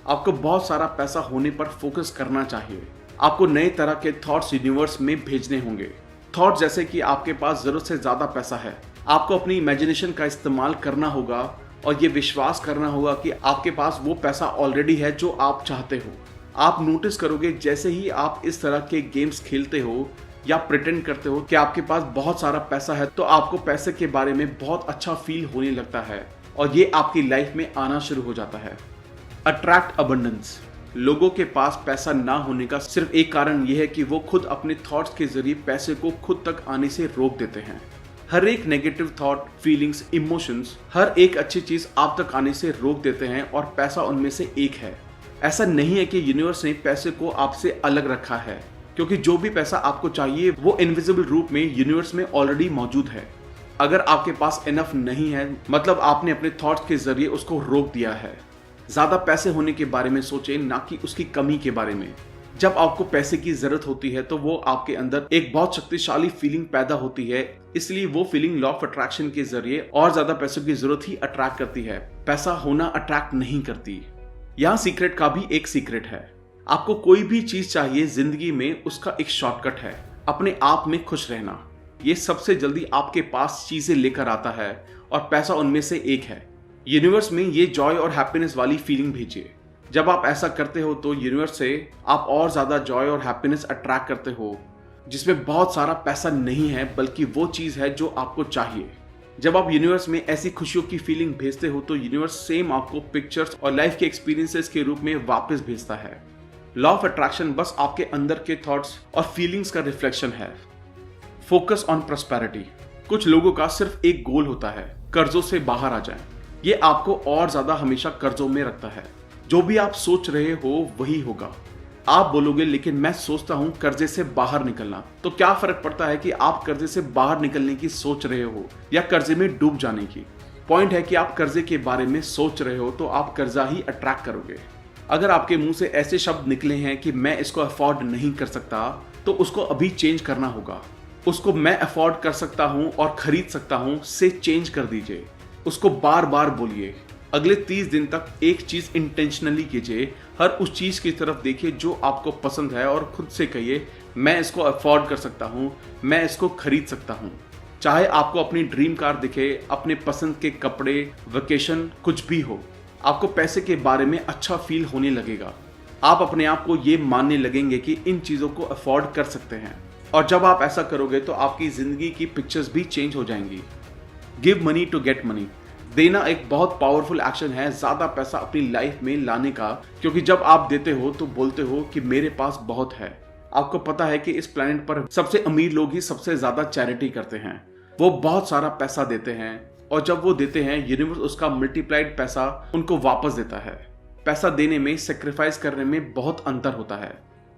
Speaker 1: आपको बहुत सारा पैसा होने पर फोकस करना चाहिए। आपको नए तरह के थॉट्स यूनिवर्स में भेजने होंगे। थॉट जैसे कि आपके पास जरूरत से ज्यादा पैसा है। आपको अपनी इमेजिनेशन का इस्तेमाल करना होगा और ये विश्वास करना होगा कि आपके पास वो पैसा ऑलरेडी है जो आप चाहते हो। आप नोटिस करोगे जैसे ही आप इस तरह के गेम्स खेलते हो या प्रिटेंड करते हो कि आपके पास बहुत सारा पैसा है, तो आपको पैसे के बारे में बहुत अच्छा फील होने लगता है और ये आपकी लाइफ में आना शुरू हो जाता है। Attract abundance. लोगों के पास पैसा ना होने का सिर्फ एक कारण यह है कि वो खुद अपने थॉट्स के जरिए पैसे को खुद तक आने से रोक देते हैं। हर एक नेगेटिव थॉट, फीलिंग्स, इमोशंस, हर एक अच्छी चीज आप तक आने से रोक देते हैं और पैसा उनमें से एक है। ऐसा नहीं है कि यूनिवर्स ने पैसे को आपसे अलग रखा है, क्योंकि जो भी पैसा आपको चाहिए वो इनविजिबल रूप में यूनिवर्स में ऑलरेडी मौजूद है। अगर आपके पास इनफ नहीं है मतलब आपने अपने थॉट्स के जरिए उसको रोक दिया है। ज्यादा पैसे होने के बारे में सोचें, ना कि उसकी कमी के बारे में। जब आपको पैसे की जरूरत होती है तो वो आपके अंदर एक बहुत शक्तिशाली फीलिंग पैदा होती है, इसलिए वो फीलिंग लॉ ऑफ अट्रैक्शन के जरिए और ज्यादा पैसों की जरूरत ही अट्रैक्ट करती है। पैसा होना अट्रैक्ट नहीं करती। यहाँ सीक्रेट का भी एक सीक्रेट है। आपको कोई भी चीज चाहिए जिंदगी में, उसका एक शॉर्टकट है, अपने आप में खुश रहना। ये सबसे जल्दी आपके पास चीजें लेकर आता है और पैसा उनमें से एक है। यूनिवर्स में ये जॉय और हैप्पीनेस वाली फीलिंग भेजिए। जब आप ऐसा करते हो तो यूनिवर्स से आप और ज्यादा जॉय और हैप्पीनेस अट्रैक्ट करते हो, जिसमें बहुत सारा पैसा नहीं है बल्कि वो चीज है जो आपको चाहिए। जब आप यूनिवर्स में ऐसी खुशियों की फीलिंग भेजते हो तो यूनिवर्स सेम आपको पिक्चर्स और लाइफ के एक्सपीरियंसेस के रूप में वापस भेजता है। लॉ ऑफ अट्रैक्शन बस आपके अंदर के थॉट्स और फीलिंग्स का रिफ्लेक्शन है। Focus on prosperity. कुछ लोगों का सिर्फ एक गोल होता है, कर्जों से बाहर आ जाएं। ये आपको और ज्यादा हमेशा कर्जों में रखता है। जो भी आप सोच रहे हो वही होगा। आप बोलोगे लेकिन मैं सोचता हूं कर्जे से बाहर निकलना, तो क्या फर्क पड़ता है कि आप कर्जे से बाहर निकलने की सोच रहे हो या कर्जे में डूब जाने की। पॉइंट है कि आप कर्जे के बारे में सोच रहे हो तो आप कर्जा ही अट्रैक्ट करोगे। अगर आपके मुंह से ऐसे शब्द निकले हैं कि मैं इसको अफोर्ड नहीं कर सकता, तो उसको अभी चेंज करना होगा। उसको मैं अफोर्ड कर सकता हूं और खरीद सकता हूं से चेंज कर दीजिए। उसको बार बार बोलिए। अगले 30 दिन तक एक चीज इंटेंशनली कीजिए। हर उस चीज की तरफ देखिए जो आपको पसंद है और खुद से कहिए मैं इसको अफोर्ड कर सकता हूं, मैं इसको खरीद सकता हूं। चाहे आपको अपनी ड्रीम कार दिखे, अपने पसंद के कपड़े, वेकेशन, कुछ भी हो, आपको पैसे के बारे में अच्छा फील होने लगेगा। आप अपने आप को ये मानने लगेंगे कि इन चीज़ों को अफोर्ड कर सकते हैं। और जब आप ऐसा करोगे तो आपकी ज़िंदगी की पिक्चर्स भी चेंज हो जाएंगी। Give money to get money. देना एक बहुत पावरफुल एक्शन है ज़्यादा पैसा अपनी लाइफ में लाने का, क्योंकि जब आप देते हो तो बोलते हो कि मेरे पास बहुत है। आपको पता है कि इस प्लेनेट पर सबसे अमीर लोग ही सबसे ज़्यादा चैरिटी करते हैं। वो बहुत सारा पैसा देते हैं और जब वो देते हैं यूनिवर्स उसका मल्टीप्लाइड पैसा उनको वापस देता है। पैसा देने में सेक्रीफाइस करने में बहुत अंतर होता है।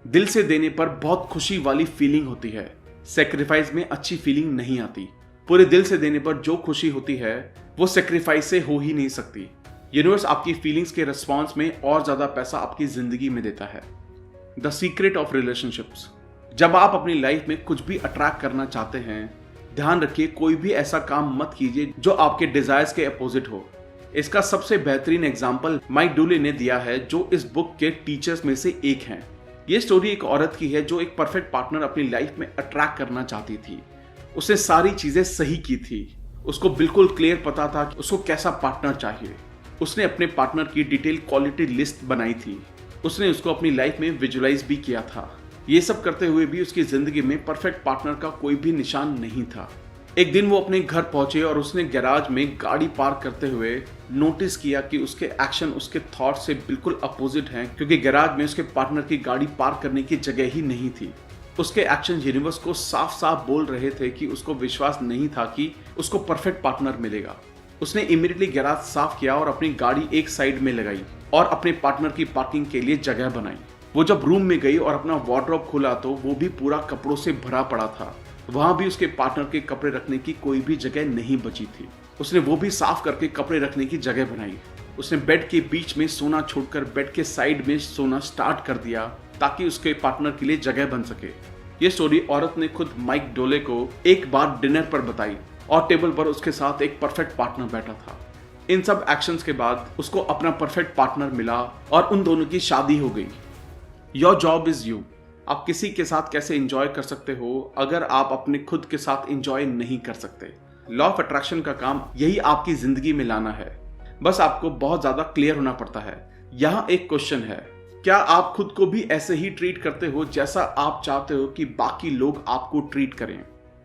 Speaker 1: दिल से देने पर बहुत खुशी वाली फीलिंग होती है, सेक्रीफाइस में अच्छी फीलिंग नहीं आती। पूरे दिल से देने पर जो खुशी होती है वो सेक्रीफाइस से हो ही नहीं सकती। यूनिवर्स आपकी फीलिंग्स के रिस्पॉन्स में और ज्यादा पैसा आपकी जिंदगी में देता है। The secret of relationships. जब आप अपनी लाइफ में कुछ भी अट्रैक्ट करना चाहते हैं, ध्यान रखिए कोई भी ऐसा काम मत कीजिए जो आपके डिजायर्स के अपोजिट हो। इसका सबसे बेहतरीन एग्जाम्पल माइक डूले ने दिया है, जो इस बुक के टीचर्स में से एक हैं। ये स्टोरी एक औरत की है जो एक परफेक्ट पार्टनर अपनी लाइफ में अट्रैक्ट करना चाहती थी। उसने सारी चीजें सही की थी। उसको बिल्कुल क्लियर पता था कि उसको कैसा पार्टनर चाहिए। उसने अपने पार्टनर की डिटेल क्वालिटी लिस्ट बनाई थी। उसने उसको अपनी लाइफ में विजुलाइज भी किया था। ये सब करते हुए भी उसकी जिंदगी में परफेक्ट पार्टनर का कोई भी निशान नहीं था। एक दिन वो अपने घर पहुंचे और उसने गैराज में गाड़ी पार्क करते हुए नोटिस किया कि उसके एक्शन उसके थॉट से बिल्कुल अपोजिट हैं, क्योंकि गैराज में उसके पार्टनर की गाड़ी पार्क करने की जगह ही नहीं थी। उसके एक्शन यूनिवर्स को साफ साफ बोल रहे थे कि उसको विश्वास नहीं था कि उसको परफेक्ट पार्टनर मिलेगा। उसने इमीडिएटली गैराज साफ किया और अपनी गाड़ी एक साइड में लगाई और अपने पार्टनर की पार्किंग के लिए जगह बनाई। वो जब रूम में गई और अपना वार्डरोब खोला तो वो भी पूरा कपड़ों से भरा पड़ा था। वहां भी उसके पार्टनर के कपड़े रखने की कोई भी जगह नहीं बची थी। उसने वो भी साफ करके कपड़े रखने की जगह बनाई। उसने बेड के बीच में सोना छोड़कर बेड के साइड में सोना स्टार्ट कर दिया ताकि उसके पार्टनर के लिए जगह बन सके। ये स्टोरी औरत ने खुद माइक डोले को एक बार डिनर पर बताई और टेबल पर उसके साथ एक परफेक्ट पार्टनर बैठा था। इन सब एक्शंस के बाद उसको अपना परफेक्ट पार्टनर मिला और उन दोनों की शादी हो गई। Your job is you. आप किसी के साथ कैसे एंजॉय कर सकते हो अगर आप अपने खुद के साथ एंजॉय नहीं कर सकते। लॉ ऑफ अट्रैक्शन का काम यही आपकी जिंदगी में लाना है। बस आपको बहुत ज्यादा क्लियर होना पड़ता है। यहाँ एक क्वेश्चन है, क्या आप खुद को भी ऐसे ही ट्रीट करते हो जैसा आप चाहते हो कि बाकी लोग आपको ट्रीट करें?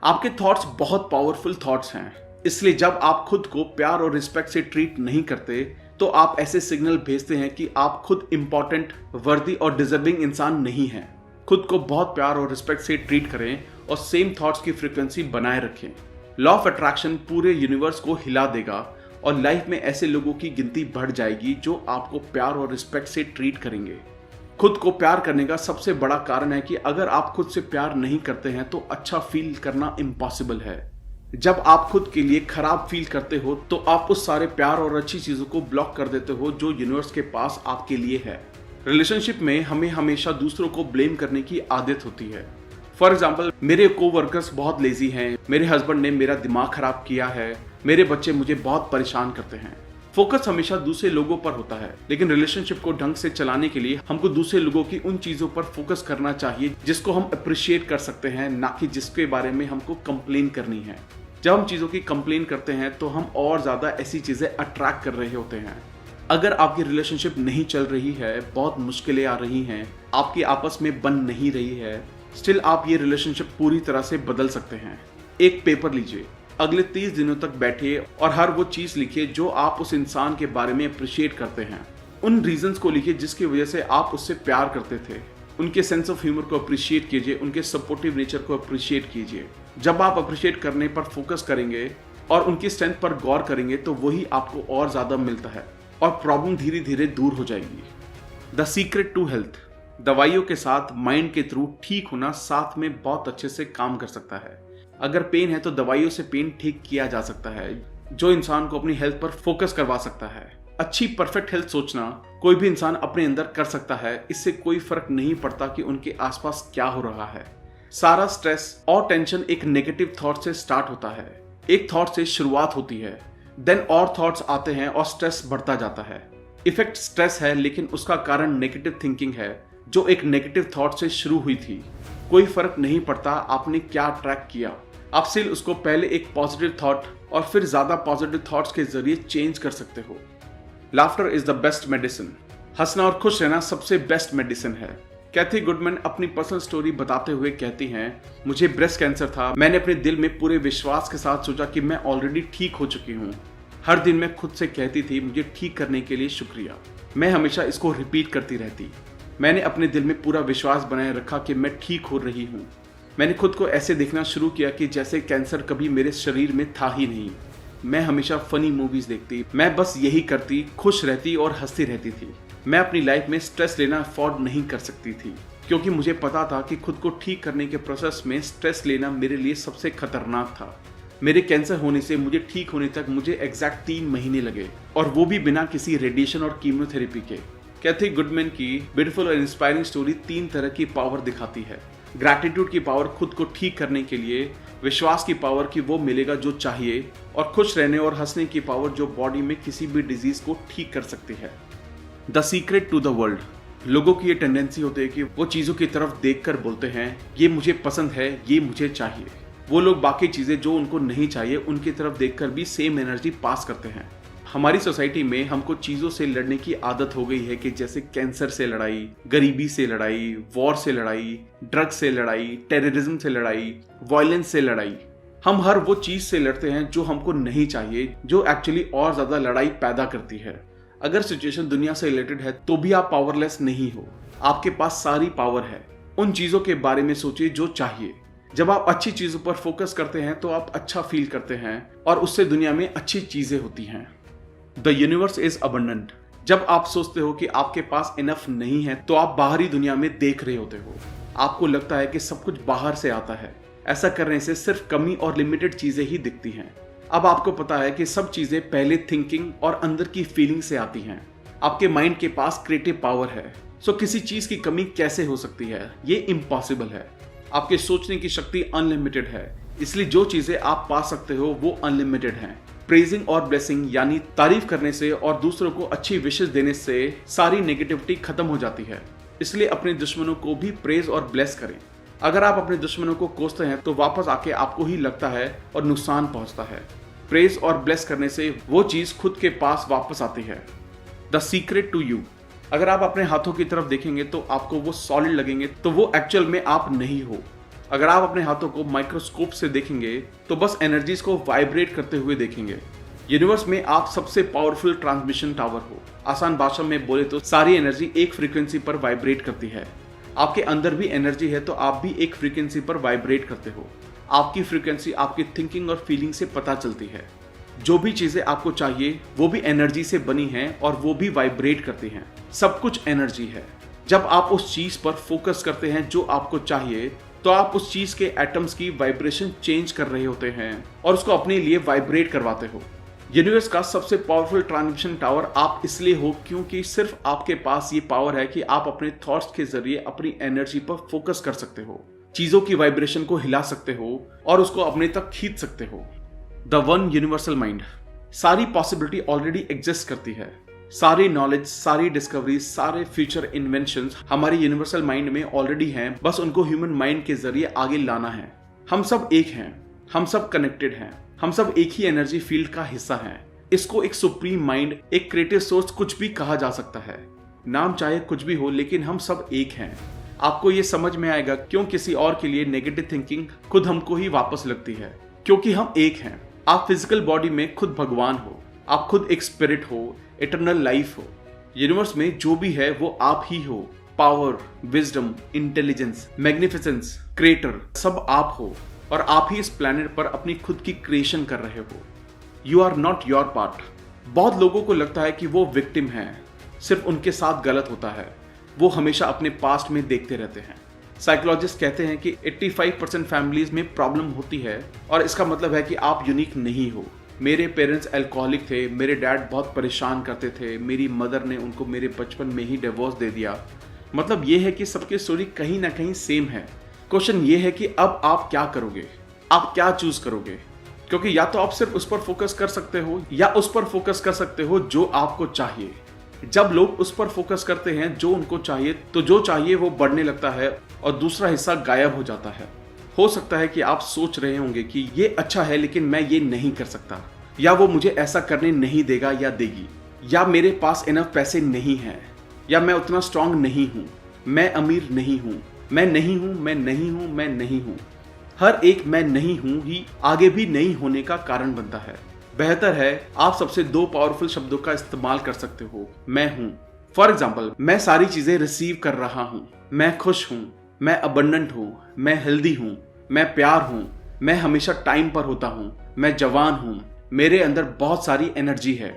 Speaker 1: आपके थॉट्स बहुत पावरफुल थॉट्स हैं, इसलिए जब आप खुद को प्यार और रिस्पेक्ट से ट्रीट नहीं करते तो आप ऐसे सिग्नल भेजते हैं कि आप खुद इंपॉर्टेंट, वर्दी और डिजर्विंग इंसान नहीं हैं। खुद को बहुत प्यार और रिस्पेक्ट से ट्रीट करें और सेम थॉट्स की फ्रीक्वेंसी बनाए रखें। लॉ ऑफ अट्रैक्शन पूरे यूनिवर्स को हिला देगा और लाइफ में ऐसे लोगों की गिनती बढ़ जाएगी जो आपको प्यार और रिस्पेक्ट से ट्रीट करेंगे। खुद को प्यार करने का सबसे बड़ा कारण है कि अगर आप खुद से प्यार नहीं करते हैं तो अच्छा फील करना इम्पॉसिबल है। जब आप खुद के लिए खराब फील करते हो तो आप उस सारे प्यार और अच्छी चीजों को ब्लॉक कर देते हो जो यूनिवर्स के पास आपके लिए है। रिलेशनशिप में हमें हमेशा दूसरों को ब्लेम करने की आदत होती है। फॉर एग्जाम्पल, मेरे कोवर्कर्स बहुत लेजी हैं, मेरे हस्बैंड ने मेरा दिमाग खराब किया है, मेरे बच्चे मुझे बहुत परेशान करते हैं। फोकस हमेशा दूसरे लोगों पर होता है, लेकिन रिलेशनशिप को ढंग से चलाने के लिए हमको दूसरे लोगों की उन चीजों पर फोकस करना चाहिए जिसको हम अप्रिशिएट कर सकते हैं, ना कि जिसके बारे में हमको कंप्लेन करनी है। जब हम चीजों की कंप्लेन करते हैं तो हम और ज्यादा ऐसी चीजें अट्रैक्ट कर रहे होते हैं। अगर आपकी रिलेशनशिप नहीं चल रही है, बहुत मुश्किलें आ रही हैं, आपकी आपस में बन नहीं रही है, स्टिल आप ये रिलेशनशिप पूरी तरह से बदल सकते हैं। एक पेपर लीजिए, अगले 30 दिनों तक बैठिए और हर वो चीज लिखिए जो आप उस इंसान के बारे में अप्रिशिएट करते हैं। उन रीजंस को लिखिए जिसकी वजह से आप उससे प्यार करते थे। उनके सेंस ऑफ ह्यूमर को अप्रिशिएट कीजिए, उनके सपोर्टिव नेचर को अप्रिशिएट कीजिए। जब आप अप्रिशिएट करने पर फोकस करेंगे और उनकी स्ट्रेंथ पर गौर करेंगे तो वही आपको और ज्यादा मिलता है और प्रॉब्लम धीरे धीरे दूर हो जाएगी। The secret to health. दवाइयों के साथ माइंड के थ्रू ठीक होना साथ में बहुत अच्छे से काम कर सकता है। अगर पेन है तो दवाइयों से पेन ठीक किया जा सकता है, जो इंसान को अपनी हेल्थ पर फोकस करवा सकता है। अच्छी परफेक्ट हेल्थ सोचना कोई भी इंसान अपने अंदर कर सकता है। इससे कोई फर्क नहीं पड़ता कि उनके आसपास क्या हो रहा है। सारा स्ट्रेस और टेंशन एक नेगेटिव थॉट से स्टार्ट होता है। एक थॉट से शुरुआत होती है, देन और थॉट्स आते हैं और स्ट्रेस बढ़ता जाता है। इफेक्ट स्ट्रेस है, लेकिन उसका कारण नेगेटिव थिंकिंग है जो एक नेगेटिव थॉट से शुरू हुई थी। कोई फर्क नहीं पड़ता आपने क्या ट्रैक किया, आप सिर्फ उसको पहले एक पॉजिटिव थॉट और फिर ज्यादा पॉजिटिव थॉट्स के जरिए चेंज कर सकते हो। Laughter is the best medicine. हंसना और खुश रहना सबसे बेस्ट मेडिसिन है। कैथी गुडमैन अपनी पर्सनल स्टोरी बताते हुए कहती हैं, मुझे ब्रेस्ट कैंसर था। मैंने अपने दिल में पूरे विश्वास के साथ सोचा कि मैं ऑलरेडी ठीक हो चुकी हूँ। हर दिन मैं खुद से कहती थी, मुझे ठीक करने के लिए शुक्रिया। मैं हमेशा इसको रिपीट करती रहती। मैंने अपने दिल में पूरा विश्वास बनाए रखा कि मैं ठीक हो रही हूँ। मैंने खुद को ऐसे देखना शुरू किया कि जैसे कैंसर कभी मेरे शरीर में था ही नहीं। मैं हमेशा फनी मूवीज देखती, मैं बस यही करती, खुश रहती और हंसती रहती थी। मैं अपनी लाइफ में स्ट्रेस लेना अफोर्ड नहीं कर सकती थी, क्योंकि मुझे पता था कि खुद को ठीक करने के प्रोसेस में स्ट्रेस लेना मेरे लिए सबसे खतरनाक था। मेरे कैंसर होने से मुझे ठीक होने तक मुझे एग्जैक्ट 3 महीने लगे, और वो भी बिना किसी रेडिएशन और कीमोथेरेपी के। कैथी गुडमैन की ब्यूटीफुल और इंस्पायरिंग स्टोरी 3 तरह की पावर दिखाती है। ग्रैटिट्यूड की पावर खुद को ठीक करने के लिए, विश्वास की पावर कि वो मिलेगा जो चाहिए, और खुश रहने और हंसने की पावर जो बॉडी में किसी भी डिजीज को ठीक कर सकती है। The secret to the world. लोगों की ये टेंडेंसी होती है कि वो चीज़ों की तरफ देखकर बोलते हैं, ये मुझे पसंद है, ये मुझे चाहिए। वो लोग बाकी चीज़ें जो उनको नहीं चाहिए उनकी तरफ देखकर भी सेम एनर्जी पास करते हैं। हमारी सोसाइटी में हमको चीज़ों से लड़ने की आदत हो गई है कि जैसे कैंसर से लड़ाई, गरीबी से लड़ाई, वॉर से लड़ाई, ड्रग्स से लड़ाई, टेररिज्म से लड़ाई, वायलेंस से लड़ाई। हम हर वो चीज़ से लड़ते हैं जो हमको नहीं चाहिए, जो एक्चुअली और ज़्यादा लड़ाई पैदा करती है। अगर सिचुएशन दुनिया से रिलेटेड है तो भी आप पावरलेस नहीं हो। आपके पास सारी पावर है। उन चीज़ों के बारे में सोचिए जो चाहिए। जब आप अच्छी चीज़ों पर फोकस करते हैं तो आप अच्छा फील करते हैं, और उससे दुनिया में अच्छी चीज़ें होती हैं। The universe is abundant. जब आप सोचते हो कि आपके पास इनफ नहीं है तो आप बाहरी दुनिया में देख रहे होते हो। आपको लगता है कि सब कुछ बाहर से आता है। ऐसा करने से सिर्फ कमी और लिमिटेड चीजें ही दिखती हैं। अब आपको पता है कि सब चीजें पहले थिंकिंग और अंदर की फीलिंग से आती हैं। आपके माइंड के पास क्रिएटिव पावर है। सो किसी चीज की कमी कैसे हो सकती है? ये इम्पॉसिबल है। आपके सोचने की शक्ति अनलिमिटेड है, इसलिए जो चीजें आप पा सकते हो वो अनलिमिटेड हैं। प्रेजिंग और ब्लेसिंग यानी तारीफ करने से और दूसरों को अच्छी विशेष देने से सारी नेगेटिविटी खत्म हो जाती है। इसलिए अपने दुश्मनों को भी प्रेज और ब्लेस करें। अगर आप अपने दुश्मनों को कोसते हैं तो वापस आके आपको ही लगता है और नुकसान पहुंचता है। प्रेज और ब्लेस करने से वो चीज खुद के पास वापस आती है। The secret to you. अगर आप अपने हाथों की तरफ देखेंगे तो आपको वो सॉलिड लगेंगे, तो वो एक्चुअल में आप नहीं हो। अगर आप अपने हाथों को माइक्रोस्कोप से देखेंगे तो बस एनर्जीज को वाइब्रेट करते हुए देखेंगे। यूनिवर्स में आप सबसे पावरफुल ट्रांसमिशन टावर हो। आसान भाषा में बोले तो सारी एनर्जी एक फ्रीक्वेंसी पर वाइब्रेट करती है। आपके अंदर भी एनर्जी है तो आप भी एक फ्रीक्वेंसी पर वाइब्रेट करते हो। आपकी फ्रीक्वेंसी आपकी थिंकिंग और फीलिंग से पता चलती है। जो भी चीजें आपको चाहिए वो भी एनर्जी से बनी हैं और वो भी वाइब्रेट करती हैं। सब कुछ एनर्जी है। जब आप उस चीज पर फोकस करते हैं जो आपको चाहिए तो आप उस चीज के एटम्स की वाइब्रेशन चेंज कर रहे होते हैं और उसको अपने लिए वाइब्रेट करवाते हो। यूनिवर्स का सबसे पावरफुल ट्रांसमिशन टावर आप इसलिए हो क्योंकि सिर्फ आपके पास ये पावर है कि आप अपने थॉट्स के जरिए अपनी एनर्जी पर फोकस कर सकते हो, चीजों की वाइब्रेशन को हिला सकते हो और उसको अपने तक खींच सकते हो। The one universal mind. सारी पॉसिबिलिटी ऑलरेडी एग्जिस्ट करती है। सारी नॉलेज, सारी डिस्कवरी, सारे फ्यूचर इन्वेंशंस हमारे यूनिवर्सल माइंड में ऑलरेडी हैं, बस उनको ह्यूमन माइंड के जरिए आगे लाना है। हम सब एक हैं, हम सब कनेक्टेड हैं, हम सब एक ही एनर्जी फील्ड का हिस्सा हैं। इसको एक सुप्रीम माइंड, एक क्रिएटिव सोर्स कुछ भी कहा जा सकता है। नाम चाहे कुछ भी हो, लेकिन हम सब एक हैं। आपको ये समझ में आएगा क्यों किसी और के लिए नेगेटिव थिंकिंग खुद हमको ही वापस लगती है, क्योंकि हम एक हैं। आप फिजिकल बॉडी में खुद भगवान हो, आप खुद एक स्पिरिट हो, इटर्नल लाइफ हो। यूनिवर्स में जो भी है वो आप ही हो। Power, wisdom, intelligence, magnificence, creator, सब आप हो और आप ही इस प्लेनेट पर अपनी खुद की क्रिएशन कर रहे हो। You are not your part. बहुत लोगों को लगता है कि वो विक्टिम है, सिर्फ उनके साथ गलत होता है। वो हमेशा अपने पास्ट में देखते रहते हैं। साइकोलॉजिस्ट कहते हैं कि 85% फैमिलीज में प्रॉब्लम होती है और इसका मतलब है कि आप यूनिक नहीं हो। मेरे पेरेंट्स अल्कोहलिक थे, मेरे डैड बहुत परेशान करते थे, मेरी मदर ने उनको मेरे बचपन में ही डिवोर्स दे दिया। मतलब ये है कि सबकी स्टोरी कहीं ना कहीं सेम है। क्वेश्चन ये है कि अब आप क्या करोगे, आप क्या चूज करोगे? क्योंकि या तो आप सिर्फ उस पर फोकस कर सकते हो या उस पर फोकस कर सकते हो जो आपको चाहिए। जब लोग उस पर फोकस करते हैं जो उनको चाहिए, तो जो चाहिए वो बढ़ने लगता है और दूसरा हिस्सा गायब हो जाता है। हो सकता है कि आप सोच रहे होंगे कि ये अच्छा है लेकिन मैं ये नहीं कर सकता, या वो मुझे ऐसा करने नहीं देगा या देगी, या मेरे पास इनफ पैसे नहीं है, या मैं उतना स्ट्रांग नहीं हूं, मैं अमीर नहीं हूं, मैं नहीं हूं, मैं नहीं हूं, मैं नहीं हूं। हर एक मैं नहीं हूं ही आगे भी नहीं होने का कारण बनता है। बेहतर है आप सबसे 2 पावरफुल शब्दों का इस्तेमाल कर सकते हो, मैं हूं। फॉर एग्जाम्पल, मैं सारी चीजें रिसीव कर रहा हूं, मैं खुश हूं, मैं अबंडेंट हूं, मैं हेल्दी हूं, मैं प्यार हूं, मैं हमेशा टाइम पर होता हूं, मैं जवान हूं, मेरे अंदर बहुत सारी एनर्जी है।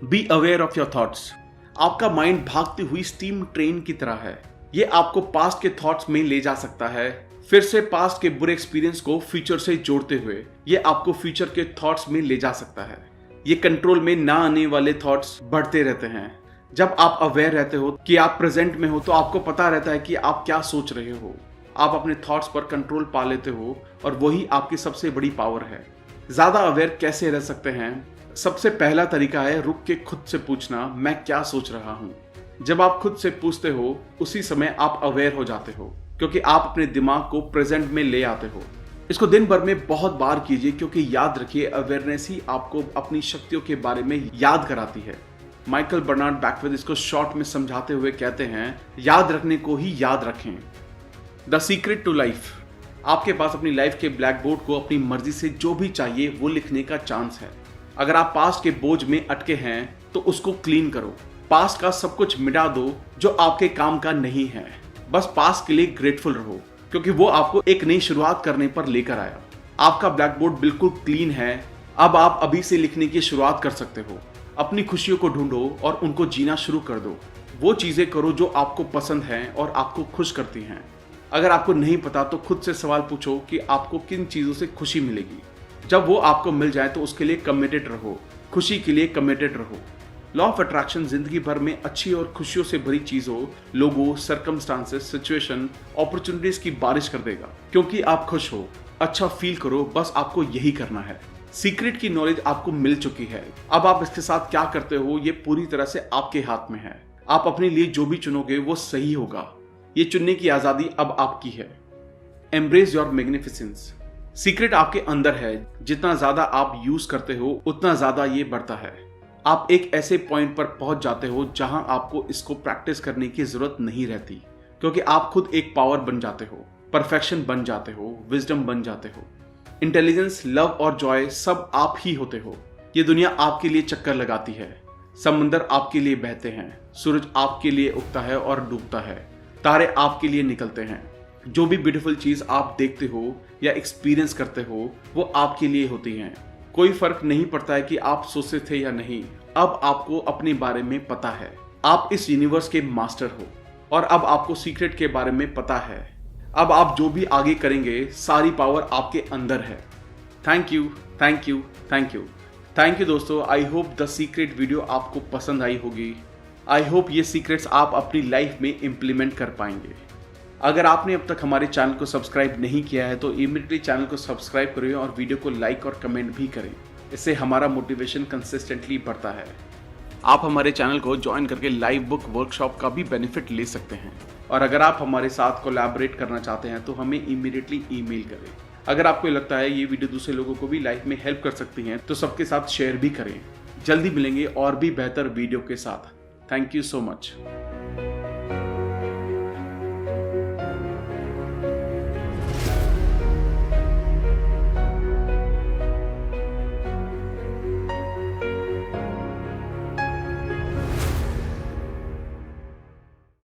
Speaker 1: Be aware of your thoughts. आपका माइंड भागती हुई स्टीम ट्रेन की तरह है। ये आपको पास्ट के थॉट्स में ले जा सकता है, फिर से पास्ट के बुरे एक्सपीरियंस को फ्यूचर से जोड़ते हुए ये आपको फ्यूचर के थॉट्स में ले जा सकता है। ये कंट्रोल में ना आने वाले थॉट्स बढ़ते रहते हैं। जब आप अवेयर रहते हो कि आप प्रेजेंट में हो तो आपको पता रहता है कि आप क्या सोच रहे हो। आप अपने थॉट्स पर कंट्रोल पा लेते हो और वही आपकी सबसे बड़ी पावर है। ज्यादा अवेयर कैसे रह सकते हैं? सबसे पहला तरीका है रुक के खुद से पूछना, मैं क्या सोच रहा हूँ। जब आप खुद से पूछते हो उसी समय आप अवेयर हो जाते हो, क्योंकि आप अपने दिमाग को प्रेजेंट में ले आते हो। इसको दिन भर में बहुत बार कीजिए, क्योंकि याद रखिए अवेयरनेस ही आपको अपनी शक्तियों के बारे में याद कराती है। माइकल बर्नार्ड बैकवर्थ इसको शॉर्ट में समझाते हुए कहते हैं, याद रखने को ही याद रखें। The secret to life. आपके पास अपनी लाइफ के ब्लैक बोर्ड को अपनी मर्जी से जो भी चाहिए वो लिखने का चांस है। अगर आप पास्ट के बोझ में अटके हैं तो उसको क्लीन करो। पास्ट का सब कुछ मिटा दो जो आपके काम का नहीं है। बस पास्ट के लिए ग्रेटफुल रहो, क्योंकि वो आपको एक नई शुरुआत करने पर लेकर आया। आपका ब्लैक बोर्ड बिल्कुल क्लीन है। अब आप अभी से लिखने की शुरुआत कर सकते हो। अपनी खुशियों को ढूंढो और उनको जीना शुरू कर दो। वो चीजें करो जो आपको पसंद हैं और आपको खुश करती हैं। अगर आपको नहीं पता तो खुद से सवाल पूछो कि आपको किन चीजों से खुशी मिलेगी। जब वो आपको मिल जाए तो उसके लिए कमिटेड रहो, खुशी के लिए कमिटेड रहो। लॉ ऑफ अट्रैक्शन जिंदगी भर में अच्छी और खुशियों से भरी चीजों, लोगों, सर्कमस्टांसेस, सिचुएशन, अपॉर्चुनिटीज की बारिश कर देगा, क्योंकि आप खुश हो। अच्छा फील करो, बस आपको यही करना है। सीक्रेट की नॉलेज आपको मिल चुकी है। अब आप इसके साथ क्या करते हो ये पूरी तरह से आपके हाथ में है। आप अपने लिए जो भी चुनोगे वो सही होगा। ये चुनने की आजादी अब आपकी है। Embrace your magnificence. सीक्रेट आपके अंदर है। जितना ज्यादा आप यूज करते हो उतना ज्यादा ये बढ़ता है। आप एक ऐसे पॉइंट पर पहुंच जाते हो जहां आपको इसको प्रैक्टिस करने की जरूरत नहीं रहती, क्योंकि आप खुद एक पावर बन जाते हो, परफेक्शन बन जाते हो, विजडम बन जाते हो। इंटेलिजेंस, लव और जॉय सब आप ही होते हो। ये दुनिया आपके लिए चक्कर लगाती है। समंदर आपके लिए बहते हैं, सूरज आपके लिए उगता है और डूबता है, तारे आपके लिए निकलते हैं। जो भी ब्यूटीफुल चीज आप देखते हो या एक्सपीरियंस करते हो वो आपके लिए होती हैं। कोई फर्क नहीं पड़ता है कि आप सोचते थे या नहीं। अब आपको अपने बारे में पता है। आप इस यूनिवर्स के मास्टर हो और अब आपको सीक्रेट के बारे में पता है। अब आप जो भी आगे करेंगे सारी पावर आपके अंदर है। Thank you, thank you, thank you, thank you दोस्तों। I hope the secret video आपको पसंद आई होगी। आई होप ये सीक्रेट्स आप अपनी लाइफ में इम्प्लीमेंट कर पाएंगे। अगर आपने अब तक हमारे चैनल को सब्सक्राइब नहीं किया है तो इमीडिएटली चैनल को सब्सक्राइब करें और वीडियो को लाइक और कमेंट भी करें। इससे हमारा मोटिवेशन कंसिस्टेंटली बढ़ता है। आप हमारे चैनल को ज्वाइन करके लाइव बुक वर्कशॉप का भी बेनिफिट ले सकते हैं। और अगर आप हमारे साथ कोलैबोरेट करना चाहते हैं तो हमें इमीडिएटली ईमेल करें। अगर आपको लगता है ये वीडियो दूसरे लोगों को भी लाइफ में हेल्प कर सकती हैं तो सबके साथ शेयर भी करें। जल्दी मिलेंगे और भी बेहतर वीडियो के साथ। Thank you so much.